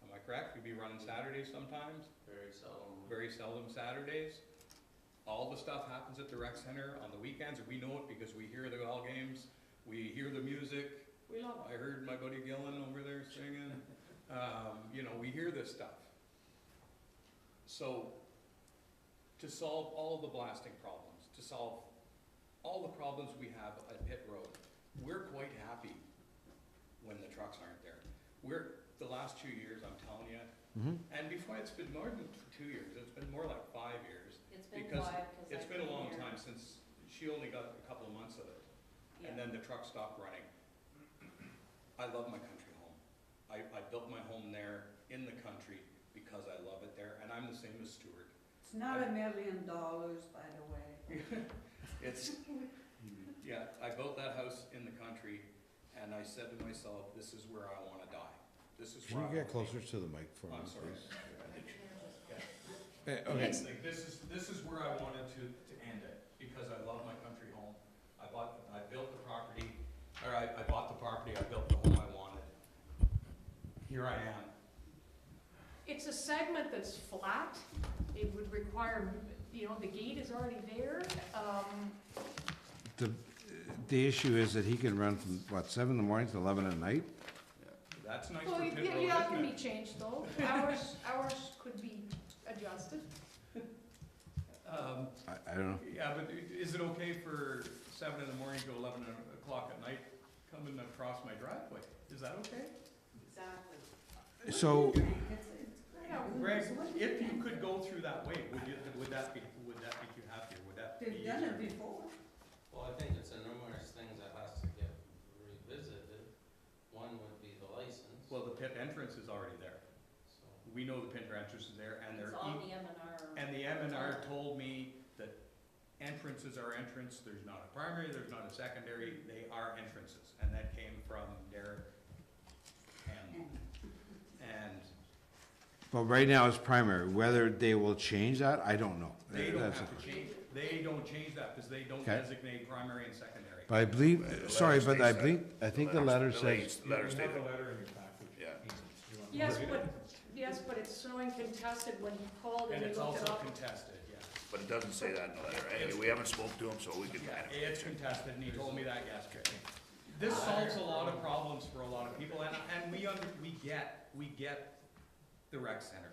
am I correct? You'd be running Saturdays sometimes, very seldom Saturdays. All the stuff happens at the rec center on the weekends, and we know it because we hear the ball games, we hear the music. We love I heard my buddy Gillen over there singing, we hear this stuff. So, to solve all of the blasting problems, to solve all the problems we have at Pitt Road, we're quite happy when the trucks aren't there. The last 2 years, I'm telling you, and before, it's been more than 2 years, it's been more like 5 years. It's been Because quiet, It's I've been a been long here. time since, she only got a couple of months of it, Yeah. and then the truck stopped running. I love my country home. I built my home there in the country because I love it there, and I'm the same as Stuart. It's not $1 million, by the way. It's, yeah, I built that house in the country, and I said to myself, this is where I wanna die. This is Can where you I get wanna be. closer to the mic for me, I'm sorry. please? Yeah. Okay, It's like, this is where I wanted to end it, because I love my country home. I bought the property, I bought the property, I built the home I wanted. Here I am. It's a segment that's flat, it would require, the gate is already there, the issue is that he can run from, 7 in the morning to 11 at night? That's nice well, for Pitt Road, yeah, it can isn't be it? changed though, hours could be adjusted. I don't know. Yeah, but is it okay for 7 in the morning to 11 o'clock at night coming across my driveway? Is that okay? Exactly. So, Greg, if you could go through that way, would that make you happier? Would that be They've easier? done it before. Well, I think it's a numerous things that has to get revisited. One would be the license, Well, the pit entrance is already there. so. We know the pit entrance is there, and they're, It's on the M&R. and the M&R told me that entrances are entrance, there's not a primary, there's not a secondary, they are entrances, and that came from Derek and but right now it's primary. Whether they will change that, I don't know. they don't That's have to change, they don't change that, because they don't Okay. designate primary and secondary. But I believe, The sorry, letter but I states believe, I think the letter says, Letter You states have that. a letter in your package. Yeah. You want to Yes, read it? yes, but it's showing contested when he called And and he it's looked it also up. contested, yeah. But it doesn't say that in the letter. Anyway, we haven't spoke to him, so we can. Yeah, it's contested, and he told me that yesterday. This solves a lot of problems for a lot of people, and we get the rec center.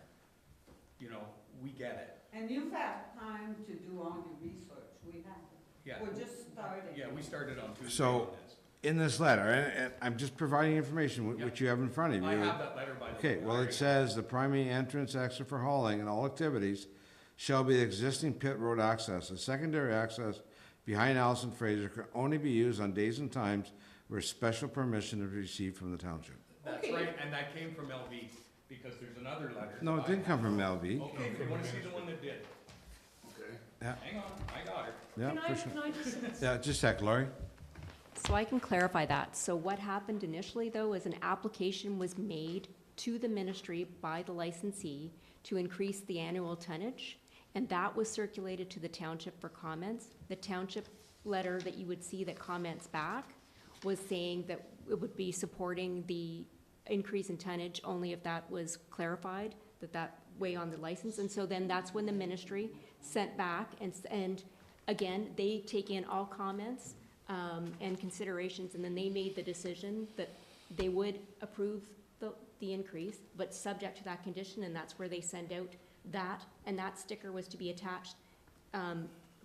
We get it. And you've had time to do all your research, we haven't. Yeah, We're just starting. yeah, we started on Tuesday So- on this. in this letter, and I'm just providing information which you have in front of you. I have that letter, by the way. Okay, well, it says the primary entrance exit for hauling and all activities shall be the existing pit road access. The secondary access behind Allison Fraser can only be used on days and times where special permission is received from the township. That's Okay. right, and that came from LV, because there's another letter. No, it didn't come from LV. Okay, you wanna see the one that did? Okay. Yeah, Hang on, I got her. yeah, Can for sure. I just, Yeah, just a sec, Laurie. So I can clarify that. So what happened initially, though, is an application was made to the ministry by the licensee to increase the annual tonnage, and that was circulated to the township for comments. The township letter that you would see that comments back was saying that it would be supporting the increase in tonnage only if that was clarified, that way on the license. And so then that's when the ministry sent back, and again, they take in all comments and considerations, and then they made the decision that they would approve the increase, but subject to that condition, and that's where they send out that, and that sticker was to be attached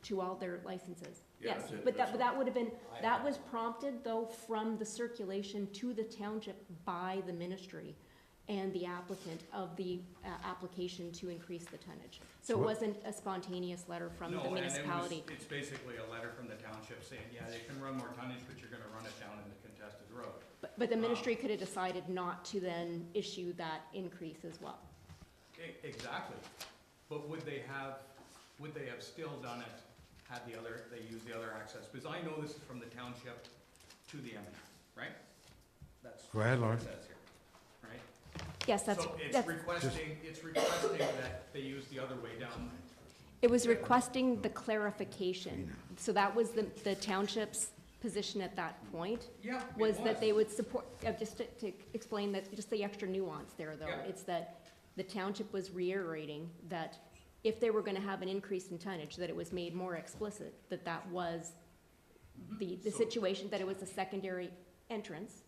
to all their licenses. Yeah, Yes, that's it, but that's that would have been, that was prompted though from the circulation to the township by the ministry and the applicant of the application to increase the tonnage. So it wasn't a spontaneous letter from the municipality. No, and it's basically a letter from the township saying, yeah, they can run more tonnage, but you're gonna run it down in the contested road. But the ministry could have decided not to then issue that increase as well. Exactly, but would they have still done it had they used the other access? Because I know this is from the township to the M&R, right? That's Go ahead, Lauren. what it says here, right? Yes, that's, So it's that's, requesting that they use the other way down. it was requesting the clarification. So that was the township's position at that point, Yeah, was that they would support, just to explain that, just the extra nuance there though. Yeah. It's that the township was reiterating that if they were gonna have an increase in tonnage, that it was made more explicit, that was the So- situation, that it was a secondary entrance.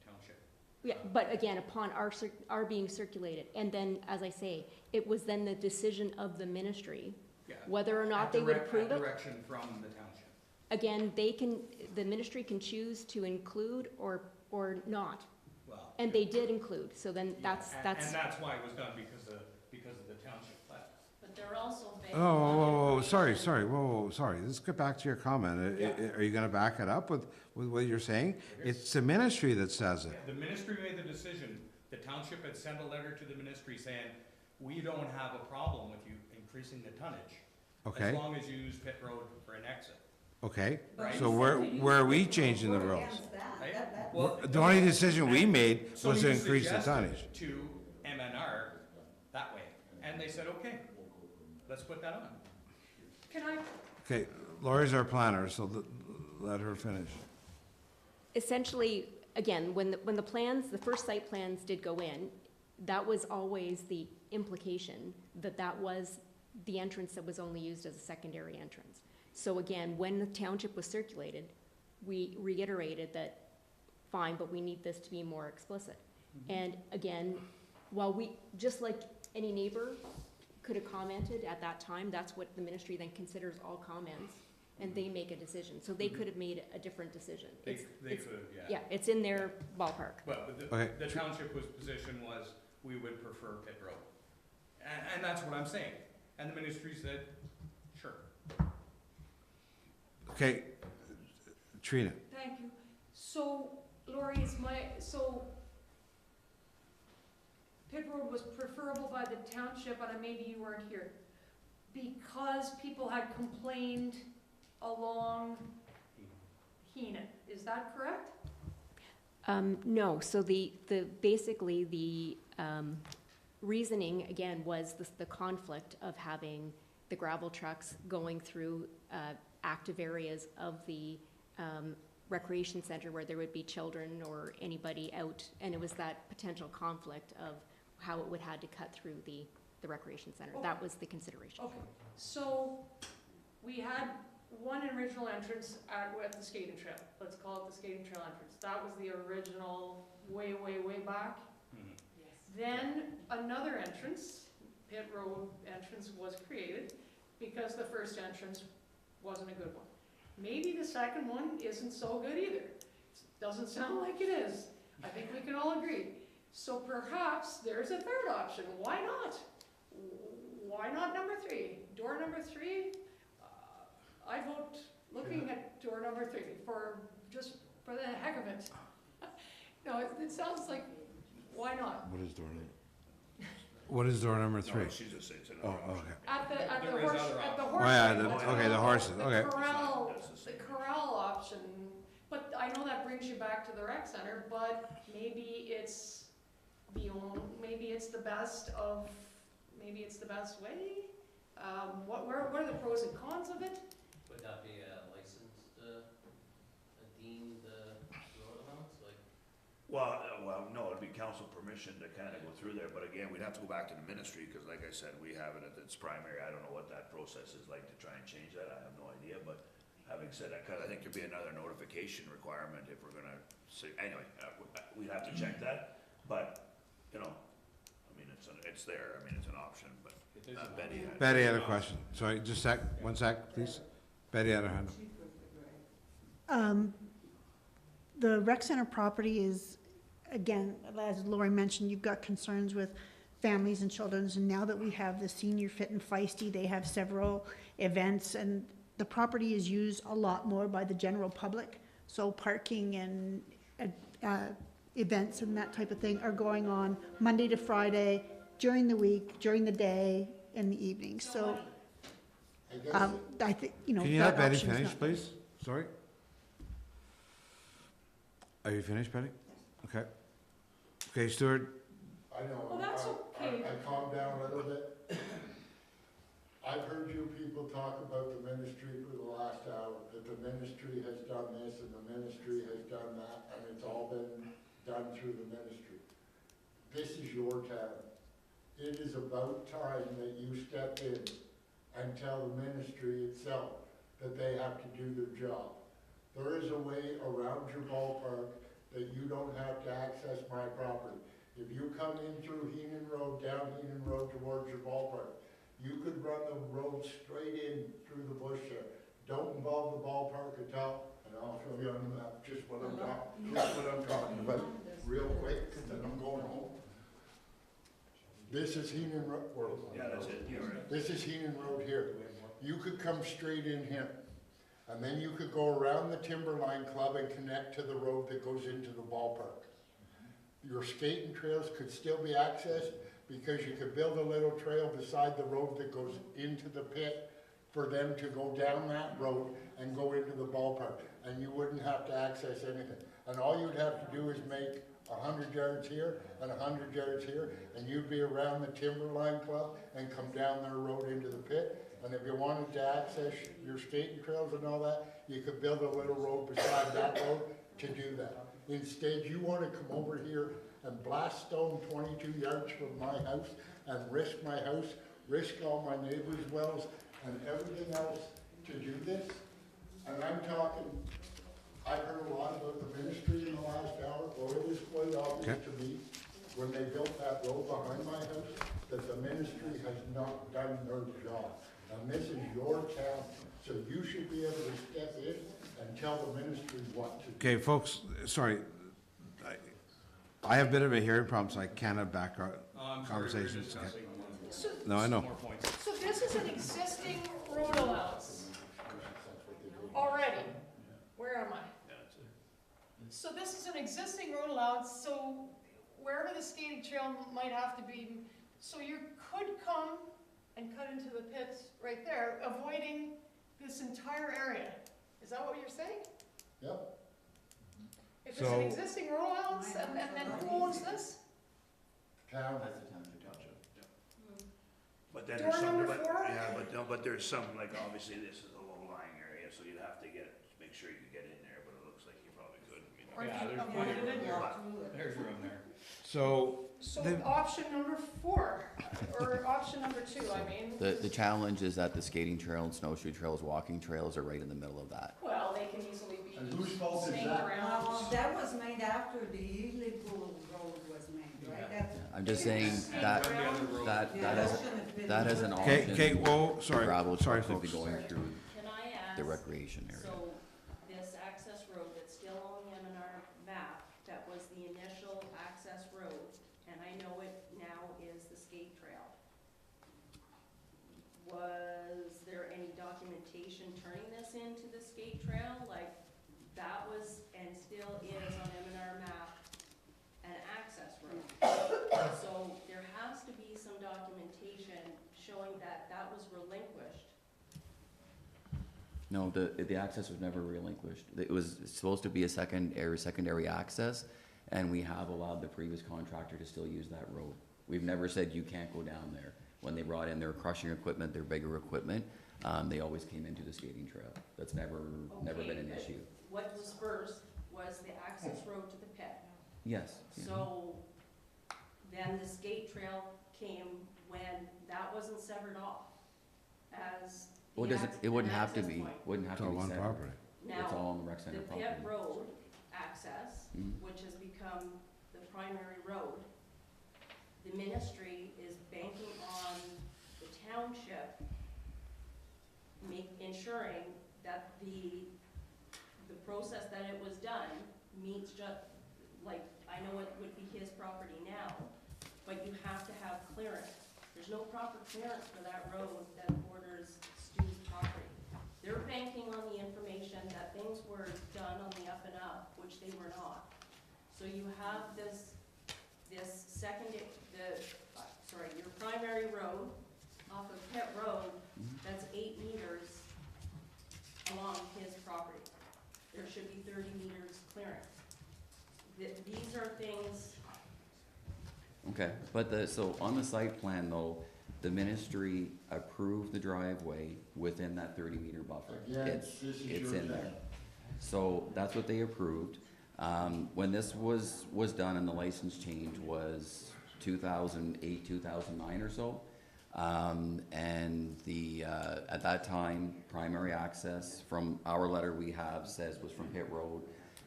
Township. Yeah, but again, upon our being circulated, and then, as I say, it was then the decision of the ministry, Yeah. whether or not At they would direct- approve at it. direction from the township. Again, the ministry can choose to include or not, Well. and they did include, so then yeah, that's, and that's why it was done, because of the township letter. But they're also. Whoa, sorry, let's get back to your comment. Are you gonna back it up with what you're saying? It's the ministry that says it. The ministry made the decision, the township had sent a letter to the ministry saying, we don't have a problem with you increasing the tonnage. Okay. As long as you use Pitt Road for an exit, Okay, Right. so where are we changing the rules? right? Well, The only decision we made so was to you increase the suggested tonnage. to M&R that way, and they said, okay, let's put that on. Can I, Okay, Lori's our planner, so let her finish. essentially, again, when the plans, the first site plans did go in, that was always the implication, that was the entrance that was only used as a secondary entrance. So again, when the township was circulated, we reiterated that, fine, but we need this to be more explicit. And again, while we, just like any neighbor could have commented at that time, that's what the ministry then considers all comments, and they make a decision. So they could have made a different decision. They It's- could, yeah. Yeah, it's in their ballpark. But Okay. the township's position was, we would prefer Pitt Road. And that's what I'm saying. And the ministry said, sure. Okay, Trina, thank you. So, Lori, so Pitt Road was preferable by the township, and maybe you weren't here, because people had complained along Heenan, is that correct? No, so basically the reasoning, again, was the conflict of having the gravel trucks going through active areas of the recreation center where there would be children or anybody out, and it was that potential conflict of how it would had to cut through the recreation center. That was the consideration. Okay, so we had one original entrance at the skating trail, let's call it the skating trail entrance. That was the original way back. Then another entrance, Pitt Road entrance, was created because the first entrance wasn't a good one. Maybe the second one isn't so good either. Doesn't sound like it is. I think we can all agree. So perhaps there's a third option. Why not? Why not number 3? Door number 3, I vote looking at door number 3 for the heck of it. No, it sounds like, why not? what is door number? What is door number 3? No, she's just saying, it's an Oh, option. okay. At the There is horse, other at the options. horse. Oh, yeah, ring, the- let's okay, call the it horses, the okay. corral, That's the the same. corral option, but brings you back to the rec center, but maybe it's maybe it's the best way. What are the pros and cons of it? Would that be a licensed, a deemed, road allowance, like? Well, no, it'd be council permission to kind of go through there, but again, we'd have to go back to the ministry, because like I said, we have it at its primary. I don't know what that process is like to try and change that, I have no idea, but having said that, because I think there'd be another notification requirement if we're gonna say, anyway, we'd have to check that, but, you know, I mean, it's there, I mean, it's an option, but Betty had a question. Sorry, just one sec, please. Betty had her hand up. The rec center property is, again, as Lori mentioned, you've got concerns with families and children, and now that we have the Senior Fit and Feisty, they have several events, and the property is used a lot more by the general public, so parking and events and that type of thing are going on Monday to Friday, during the week, during the day, in the evening, so, I think, you know, Can you that let Betty option's finish, not- please? Sorry? Are you finished, Betty? Okay. Okay, Stuart, I know. Well, that's okay. I calmed down a little bit. I've heard you people talk about the ministry for the last hour, that the ministry has done this and the ministry has done that, and it's all been done through the ministry. This is your town. It is about time that you step in and tell the ministry itself that they have to do their job. There is a way around your ballpark that you don't have to access my property. If you come in through Heenan Road, down Heenan Road towards your ballpark, you could run the road straight in through the bush there. Don't involve the ballpark at all, and I'll show you on the map just what I'm talking about, real quick, and then I'm going home. This is Heenan Road. yeah, that's it, you're right. This is Heenan Road here. You could come straight in here, and then you could go around the Timberline Club and connect to the road that goes into the ballpark. Your skating trails could still be accessed, because you could build a little trail beside the road that goes into the pit for them to go down that road and go into the ballpark, and you wouldn't have to access anything. And all you'd have to do is make 100 yards here and 100 yards here, and you'd be around the Timberline Club and come down their road into the pit. And if you wanted to access your skating trails and all that, you could build a little road beside that road to do that. Instead, you want to come over here and blast stone 22 yards from my house and risk my house, risk all my neighbors' wells and everything else to do this. And I'm talking, I heard a lot about the ministry in the last hour, or it was quite obvious to me when they built that road behind my house that the ministry has not done their job. And this is your town, so you should be able to step in and tell the ministry what to do. okay, folks, sorry. I have a bit of a hearing problem, so I can't have background conversations. So, No, I know. More points. so this is an existing road allowance already. Where am I? Yeah, that's it. So this is an existing road allowance, so wherever the skating trail might have to be, so you could come and cut into the pits right there, avoiding this entire area. Is that what you're saying? Yep. If it's an So- existing road allowance, and then who owns this? Town. Township, yeah. But then Door there's some, number but, 4? yeah, but no, but there's some, like, obviously this is a low-lying area, so you'd have to make sure you could get in there, but it looks like you probably could, you know. Or Yeah, if you there's avoided it? There's room there. So, So The- option number 4, or option number 2, I mean. The challenge is that the skating trail and snowshoe trails, walking trails are right in the middle of that. Well, they can easily be And whose fault is staying that? around. That was made after the illegal road was made, right? That's- I'm just saying that, Run the other road. that, Yeah, that that is, shouldn't have been that is an done. okay, okay, option. whoa, sorry, Gravel sorry, trucks would be folks. going through Can I ask? the recreation area. So this access road that's still on the M&R map, that was the initial access road, and I know it now is the skate trail. Was there any documentation turning this into the skate trail? Like, that was and still is on M&R map an access road. So there has to be some documentation showing that that was relinquished. No, the access was never relinquished. It was supposed to be a secondary access, and we have allowed the previous contractor to still use that road. We've never said you can't go down there. When they brought in their crushing equipment, their bigger equipment, they always came into the skating trail. That's never been an issue. What was first was the access road to the pit. Yes. Yeah. So then the skate trail came when that wasn't severed off as Well, it wouldn't have to be, wouldn't have It's to all be one separate. property. It's all on the rec center The property. pit road access, Mhm. which has become the primary road, the ministry is banking on the township ensuring that the process that it was done meets like, I know it would be his property now, but you have to have clearance. There's no proper clearance for that road that borders Stu's property. They're banking on the information that things were done on the up and up, which they were not. So you have this your primary road off of Pitt Road, that's 8 meters along his property. There should be 30 meters clearance. These are things. Okay, but so on the site plan though, the ministry approved the driveway within that 30-meter buffer. Again, It's this is in your there. town. So that's what they approved. When this was done and the license change was 2008, 2009 or so. And at that time, primary access from our letter we have says was from Pitt Road,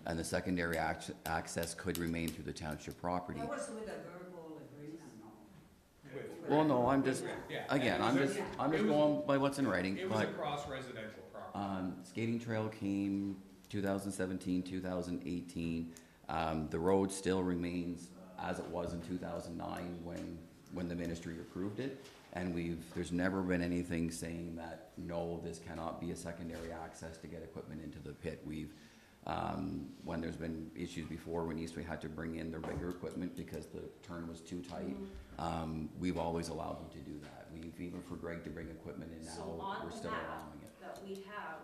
and the secondary access could remain through the township property. That was with a verbal agreement, no? Well, no, I'm just, Yeah. again, I'm just going by what's in writing, It was but, across residential property. skating trail came 2017, 2018. The road still remains as it was in 2009 when the ministry approved it. And there's never been anything saying that, no, this cannot be a secondary access to get equipment into the pit. When there's been issues before, when Eastway had to bring in their bigger equipment because the turn was too tight, we've always allowed them to do that. Even for Greg to bring equipment in So now, on we're the still map allowing it. that we have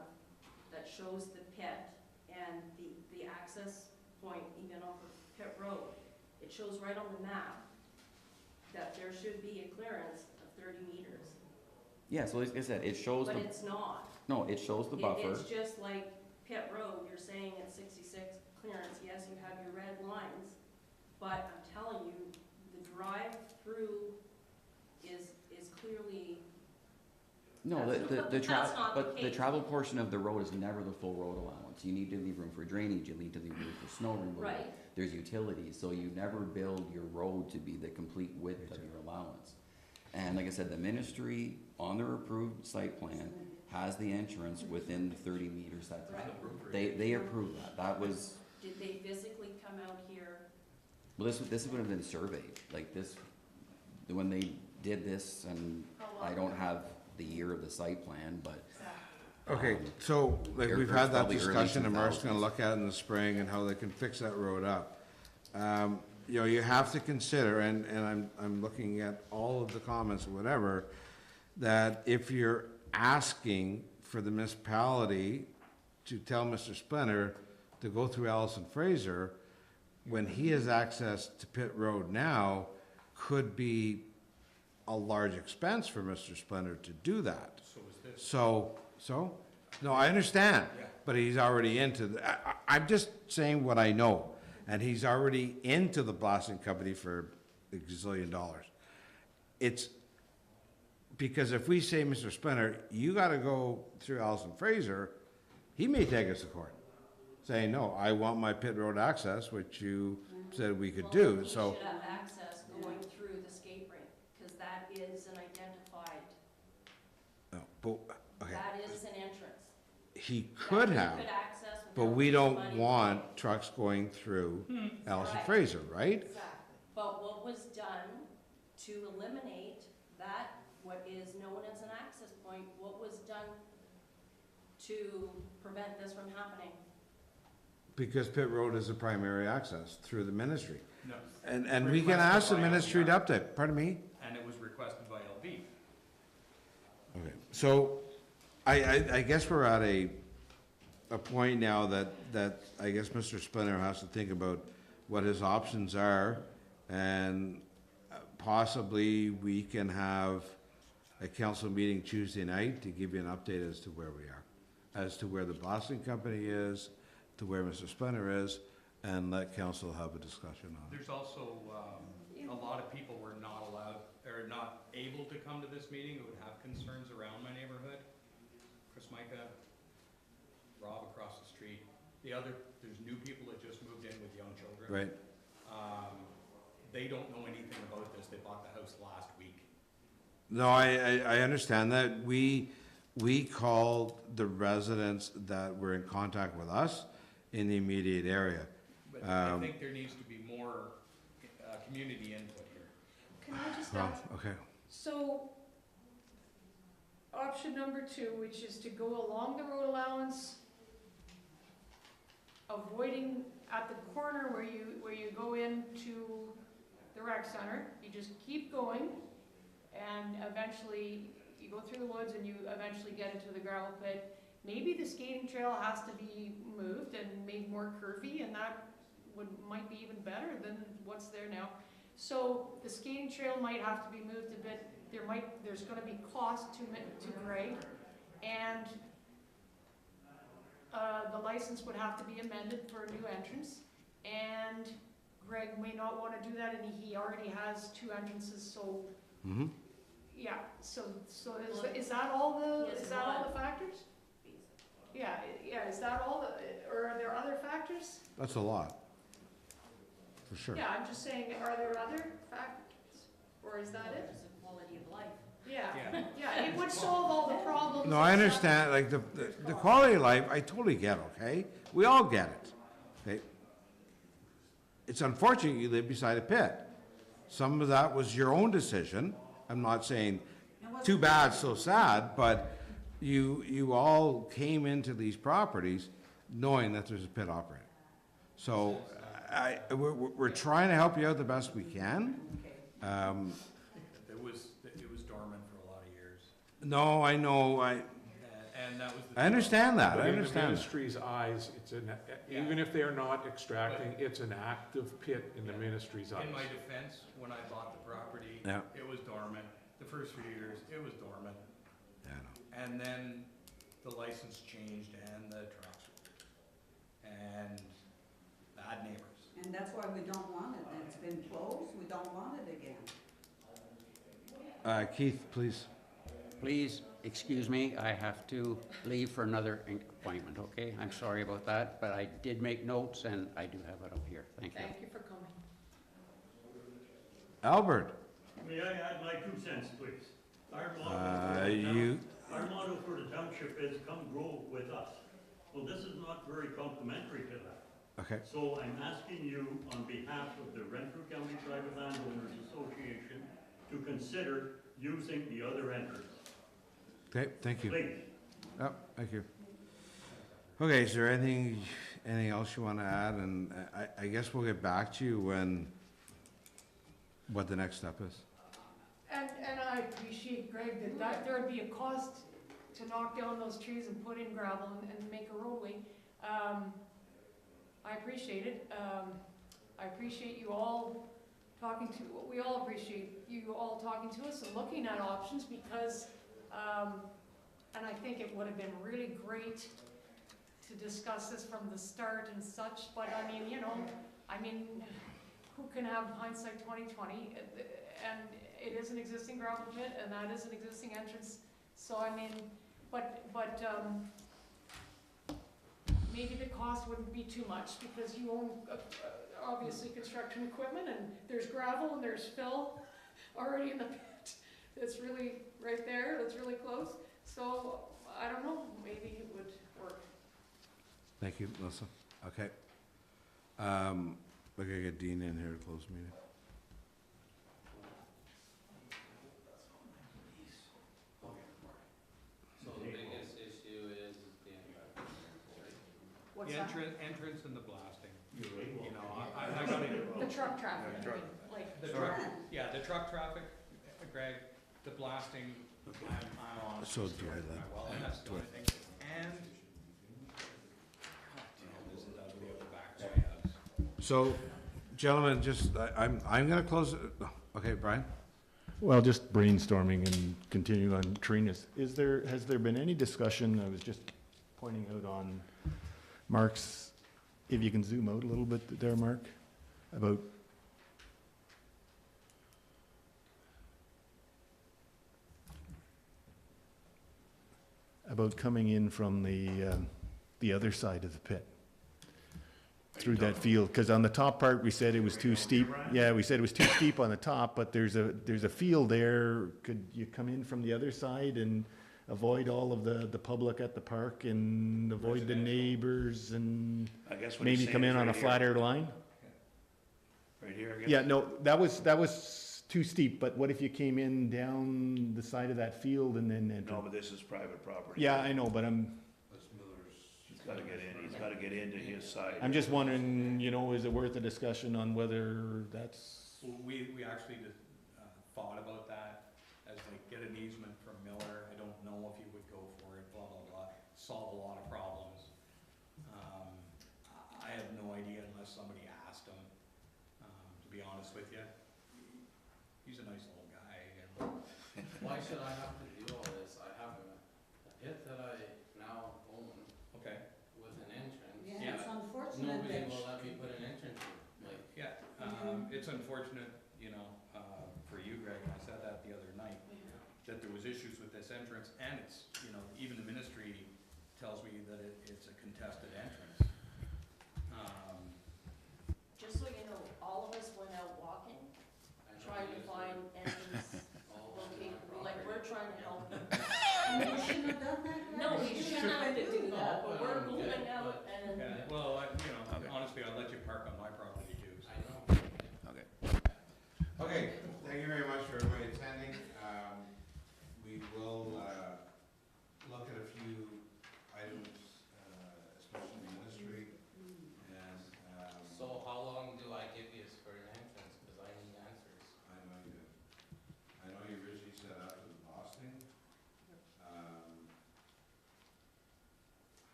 that shows the pit and the access point even off of Pit Road, it shows right on the map that there should be a clearance of 30 meters. Yeah, so like I said, it shows But the, it's not. no, it shows the buffer. It's just like Pit Road, you're saying it's 66 clearance, yes, you have your red lines, but I'm telling you, the drive-through is clearly. No, That's not the but the case. travel portion of the road is never the full road allowance. You need to leave room for drainage, you need to leave room for snow removal. Right. There's utilities, so you never build your road to be the complete width of your allowance. And like I said, the ministry, on their approved site plan, has the entrance within the 30-meter setback. They approved that. That was, Did they physically come out here? well, this would have been surveyed, like this, when they did this, and I don't have the year of the site plan, but Okay, so, like, Air we've Force had that probably early discussion, and Mark's gonna 2000s. look at it in the spring and how they can fix that road up. You know, you have to consider, and I'm looking at all of the comments or whatever, that if you're asking for the municipality to tell Mr. Splinter to go through Allison Fraser, when he has access to Pitt Road now, could be a large expense for Mr. Splinter to do that. So is this. So? No, I understand, Yeah. but he's already I'm just saying what I know. And he's already into the blasting company for a gazillion dollars. It's, because if we say, Mr. Splinter, you gotta go through Allison Fraser, he may take us to court, saying, no, I want my pit road access, which you said we could do, Well, so. we should have access going through the skate rink, because that is an identified, No, but, okay, that is an entrance. he could That have, we could access but without we don't anybody want paying. trucks going through Allison Right. Fraser, right? Exactly. But what was done to eliminate that, what is known as an access point, what was done to prevent this from happening? Because Pitt Road is a primary access through the ministry. No. And we can ask the ministry to update, pardon me? And it was requested by LV. Okay, so, I guess we're at a point now that I guess Mr. Splinter has to think about what his options are, and possibly we can have a council meeting Tuesday night to give you an update as to where we are, as to where the blasting company is, to where Mr. Splinter is, and let council have a discussion on it. There's also, a lot of people were not allowed, or not able to come to this meeting who would have concerns around my neighborhood. Chris Micah, Rob across the street. There's new people that just moved in with young children. Right. They don't know anything about this. They bought the house last week. No, I understand that. We called the residents that were in contact with us in the immediate area. But I think there needs to be more, community input here. Can I just Well, ask, okay. so, option number 2, which is to go along the road allowance, avoiding at the corner where you go into the rec center, you just keep going, and eventually you go through the woods and you eventually get into the gravel pit. Maybe the skating trail has to be moved and made more curvy, and that might be even better than what's there now. So the skating trail might have to be moved a bit. There's going to be cost to Greg, and the license would have to be amended for a new entrance. And Greg may not want to do that, and he already has 2 entrances. So yeah. So is that all the factors? Yeah. Is that all or are there other factors? That's a lot, for sure. Yeah, I'm just saying, are there other factors, or is that it? It's the quality of life. Yeah, it would solve all the problems. No, I understand, like, the quality of life, I totally get, okay? We all get it, okay? It's unfortunate you live beside a pit. Some of that was your own decision. I'm not saying too bad, so sad, but you all came into these properties knowing that there's a pit operating. So, we're trying to help you out the best we can. It was dormant for a lot of years. No, I know, And that was the. I understand that, But I in the understand that. ministry's eyes, even if they're not extracting, it's an active pit in the ministry's eyes. In my defense, when I bought the property, Yeah. it was dormant. The first few years, it was dormant. Yeah, I know. And then the license changed and the trucks. And bad neighbors. And that's why we don't want it. It's been closed, we don't want it again. Keith, please. Please, excuse me, I have to leave for another appointment, okay? I'm sorry about that, but I did make notes and I do have it up here. Thank you. Thank you for coming. Albert. May I add my 2 cents, please? Our motto for the township is come grow with us. Well, this is not very complimentary to that. Okay. So I'm asking you on behalf of the Renfrew County Private Landowners Association to consider using the other entrance. Okay, thank you. Please. Oh, thank you. Okay, is there anything else you want to add? And I guess we'll get back to you what the next step is. And I appreciate, Greg, that there would be a cost to knock down those trees and put in gravel and make a roadway. I appreciate it. I appreciate you all we all appreciate you all talking to us and looking at options, because, and I think it would have been really great to discuss this from the start and such, but I mean, who can have hindsight 2020? And it is an existing gravel pit, and that is an existing entrance. So I mean, but maybe the cost wouldn't be too much, because you own obviously construction equipment, and there's gravel and there's fill already in the pit. It's really right there. It's really close. So I don't know. Maybe it would work. Thank you, Melissa. Okay. We're gonna get Dean in here to close the meeting. So the biggest issue is the entrance. What's The that? entrance and the blasting. You know, I gotta. The truck traffic. I mean, like The truck, yeah, the truck traffic, Greg, the blasting, I'm honestly So do scared I of my let- well, and that's the do I- only thing. And, this is ugly at the back, so yes. So, gentlemen, just, I'm gonna close it, okay, Brian? Well, just brainstorming and continuing on Trina's. Has there been any discussion, I was just pointing out on Mark's, if you can zoom out a little bit there, Mark, about coming in from the other side of the pit, through that field, because on the top part, we said it was too steep. Yeah, we said it was too steep on the top, but there's a field there. Could you come in from the other side and avoid all of the public at the park and avoid the neighbors and I guess what he's maybe saying come is in on a right here. flatter line? Right here, I guess? Yeah, no, that was too steep, but what if you came in down the side of that field and then entered? No, but this is private property. Yeah, I know, but He's gotta get in, he's gotta get into his side. I'm just wondering, is it worth a discussion on whether that's, Well, we actually thought about that, as they get an easement from Miller. I don't know if he would go for it, blah, blah, blah, solve a lot of problems. I have no idea unless somebody asked him, to be honest with you. He's a nice little guy, and Why should I have to do all this? I have a pit that I now own okay, with an entrance. Yeah, it's unfortunate Nobody that. will let me put an entrance in, like, yeah, it's unfortunate, for you, Greg, and I said that the other night, that there was issues with this entrance, and it's, even the ministry tells me that it's a contested entrance. Just so you know, all of us went out walking, I know trying to these find are entrance all located, over like, property. we're trying to help you. You shouldn't have done that, Greg. No, we You shouldn't have to do No, that, but but we're I'm moving good, out but- and. Yeah, well, honestly, I'll let you park on my property too, so. I know. Okay. Okay, thank you very much for everybody attending. We will, look at a few items, especially in ministry, and, So how long do I give you for an entrance, cause I need answers? I know you originally said after the Boston.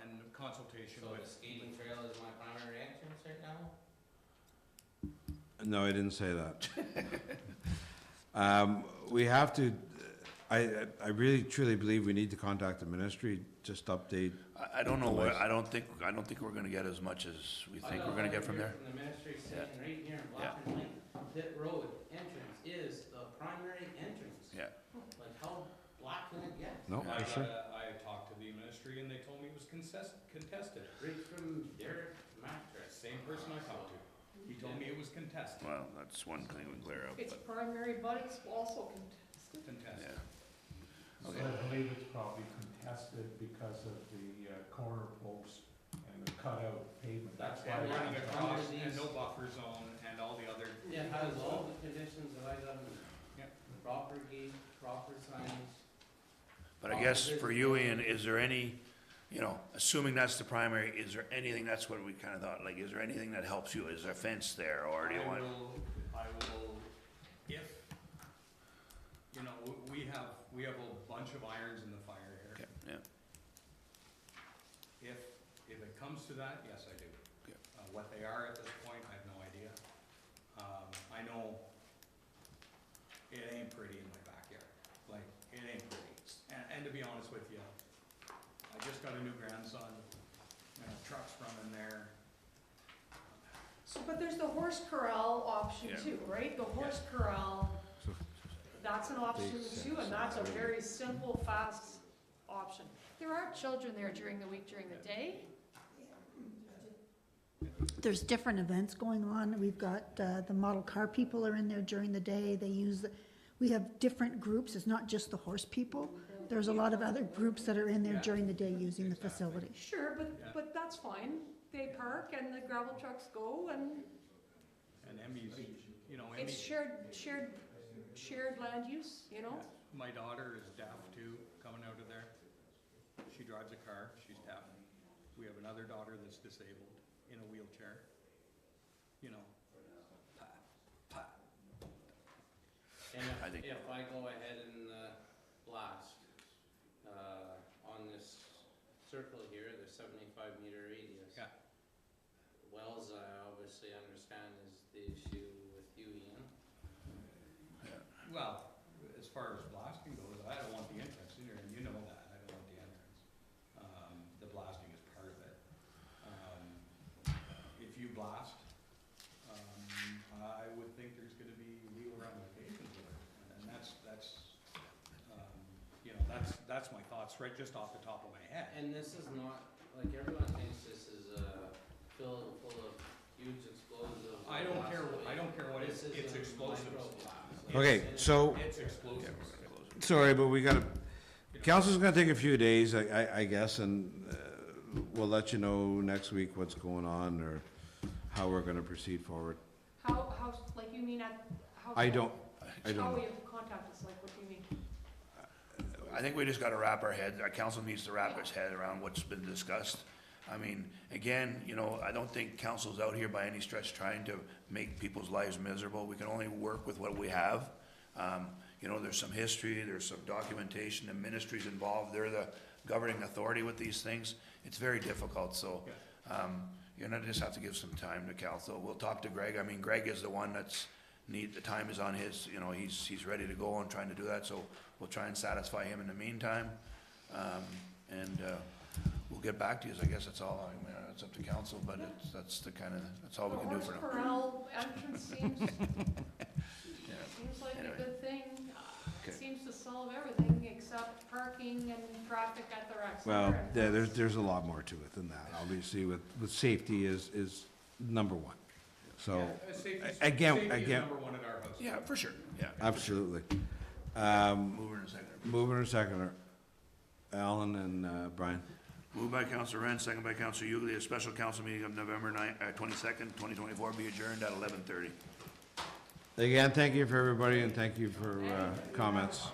And consultation So the with, skating trail is my primary entrance right now? No, I didn't say that. We have to, I really truly believe we need to contact the ministry, just update. I don't know, The list. I don't think we're gonna get as much as we think we're gonna get from there. From the ministry saying right here in black and white, Pit Road entrance is the primary entrance. Yeah. Like, how black can it get? No, I for sure. I talked to the ministry and they told me it was contested. Right from their mattress. Same person I talked to. He told me it was contested. Well, that's one thing we clear up, It's but, primary, but it's also contested. Contested. yeah. So Okay. I believe it's probably contested because of the corner posts and the cutout pavement. That's why. And running Yeah. across Under and these- no buffer zone and all the other. It has all the conditions that I got in Yep. the proper gate, proper signage. But I guess for you, Ian, is there any, assuming that's the primary, is there anything, that's what we kinda thought, like, is there anything that helps you? Is there a fence there, or do you want? I will, if, we have a bunch of irons in the fire here. Okay, yeah, If it comes to that, yes, I do. Okay. What they are at this point, I have no idea. I know it ain't pretty in my backyard, like, it ain't pretty. And to be honest with you, I just got a new grandson, and a truck's running there. So, but there's the horse corral option Yeah. too, right? The horse corral, that's an option too, and that's a very simple, fast option. There are children there during the week, during the day. There's different events going on. We've got, the model car people are in there during the day. We have different groups. It's not just the horse people. There's a lot of other groups that are in there during the day using the facility. Sure, but that's fine. They park and the gravel trucks go and And Emmy's, it's shared land use, my daughter is deaf too, coming out of there. She drives a car, she's deaf. We have another daughter that's disabled, in a wheelchair. And I think- if I go ahead and, blast, on this circle here, the 75-meter radius. Yeah. Wells, I obviously understand is the issue with you, Ian. Well, as far as blasting goes, I don't want the entrance in there, and you know that, I don't want the entrance. The blasting is part of it. If you blast, I would think there's gonna be legal ramifications with it, and that's my thoughts, right, just off the top of my head. And this is not, like, everyone thinks this is full of huge explosive. I don't care what it's explosives. Okay, so, It's explosives. sorry, but we gotta, council's gonna take a few days, I guess, and we'll let you know next week what's going on or how we're gonna proceed forward. How, like you mean how? I don't How will know. you contact us, like, what do you mean? I think we just gotta wrap our head, our council needs to wrap its head around what's been discussed. I mean, again, you know, I don't think council's out here by any stretch trying to make people's lives miserable. We can only work with what we have. You know, there's some history, there's some documentation, the ministry's involved, they're the governing authority with these things. It's very difficult, so, you're gonna just have to give some time to council. We'll talk to Greg. I mean, Greg is the one that's the time is on his, you know, he's ready to go and trying to do that, so we'll try and satisfy him in the meantime. We'll get back to you, I guess that's all. I mean, it's up to council, but that's all we can do for The now. horse corral entrance seems like Anyway. a good thing. Okay. It seems to solve everything except parking and traffic at the rec center. Well, and there's a lot more to it than that. Obviously, with safety is number one. So, again, Safety is number one at our house. Yeah, for sure, yeah. absolutely. Mover and seconder. Mover and seconder. Alan and Brian. Moved by Councilor Wren, second by Councilor Ugly, a special council meeting of November 22nd, 2024 be adjourned at 11:30. Again, thank you for everybody and thank you for comments.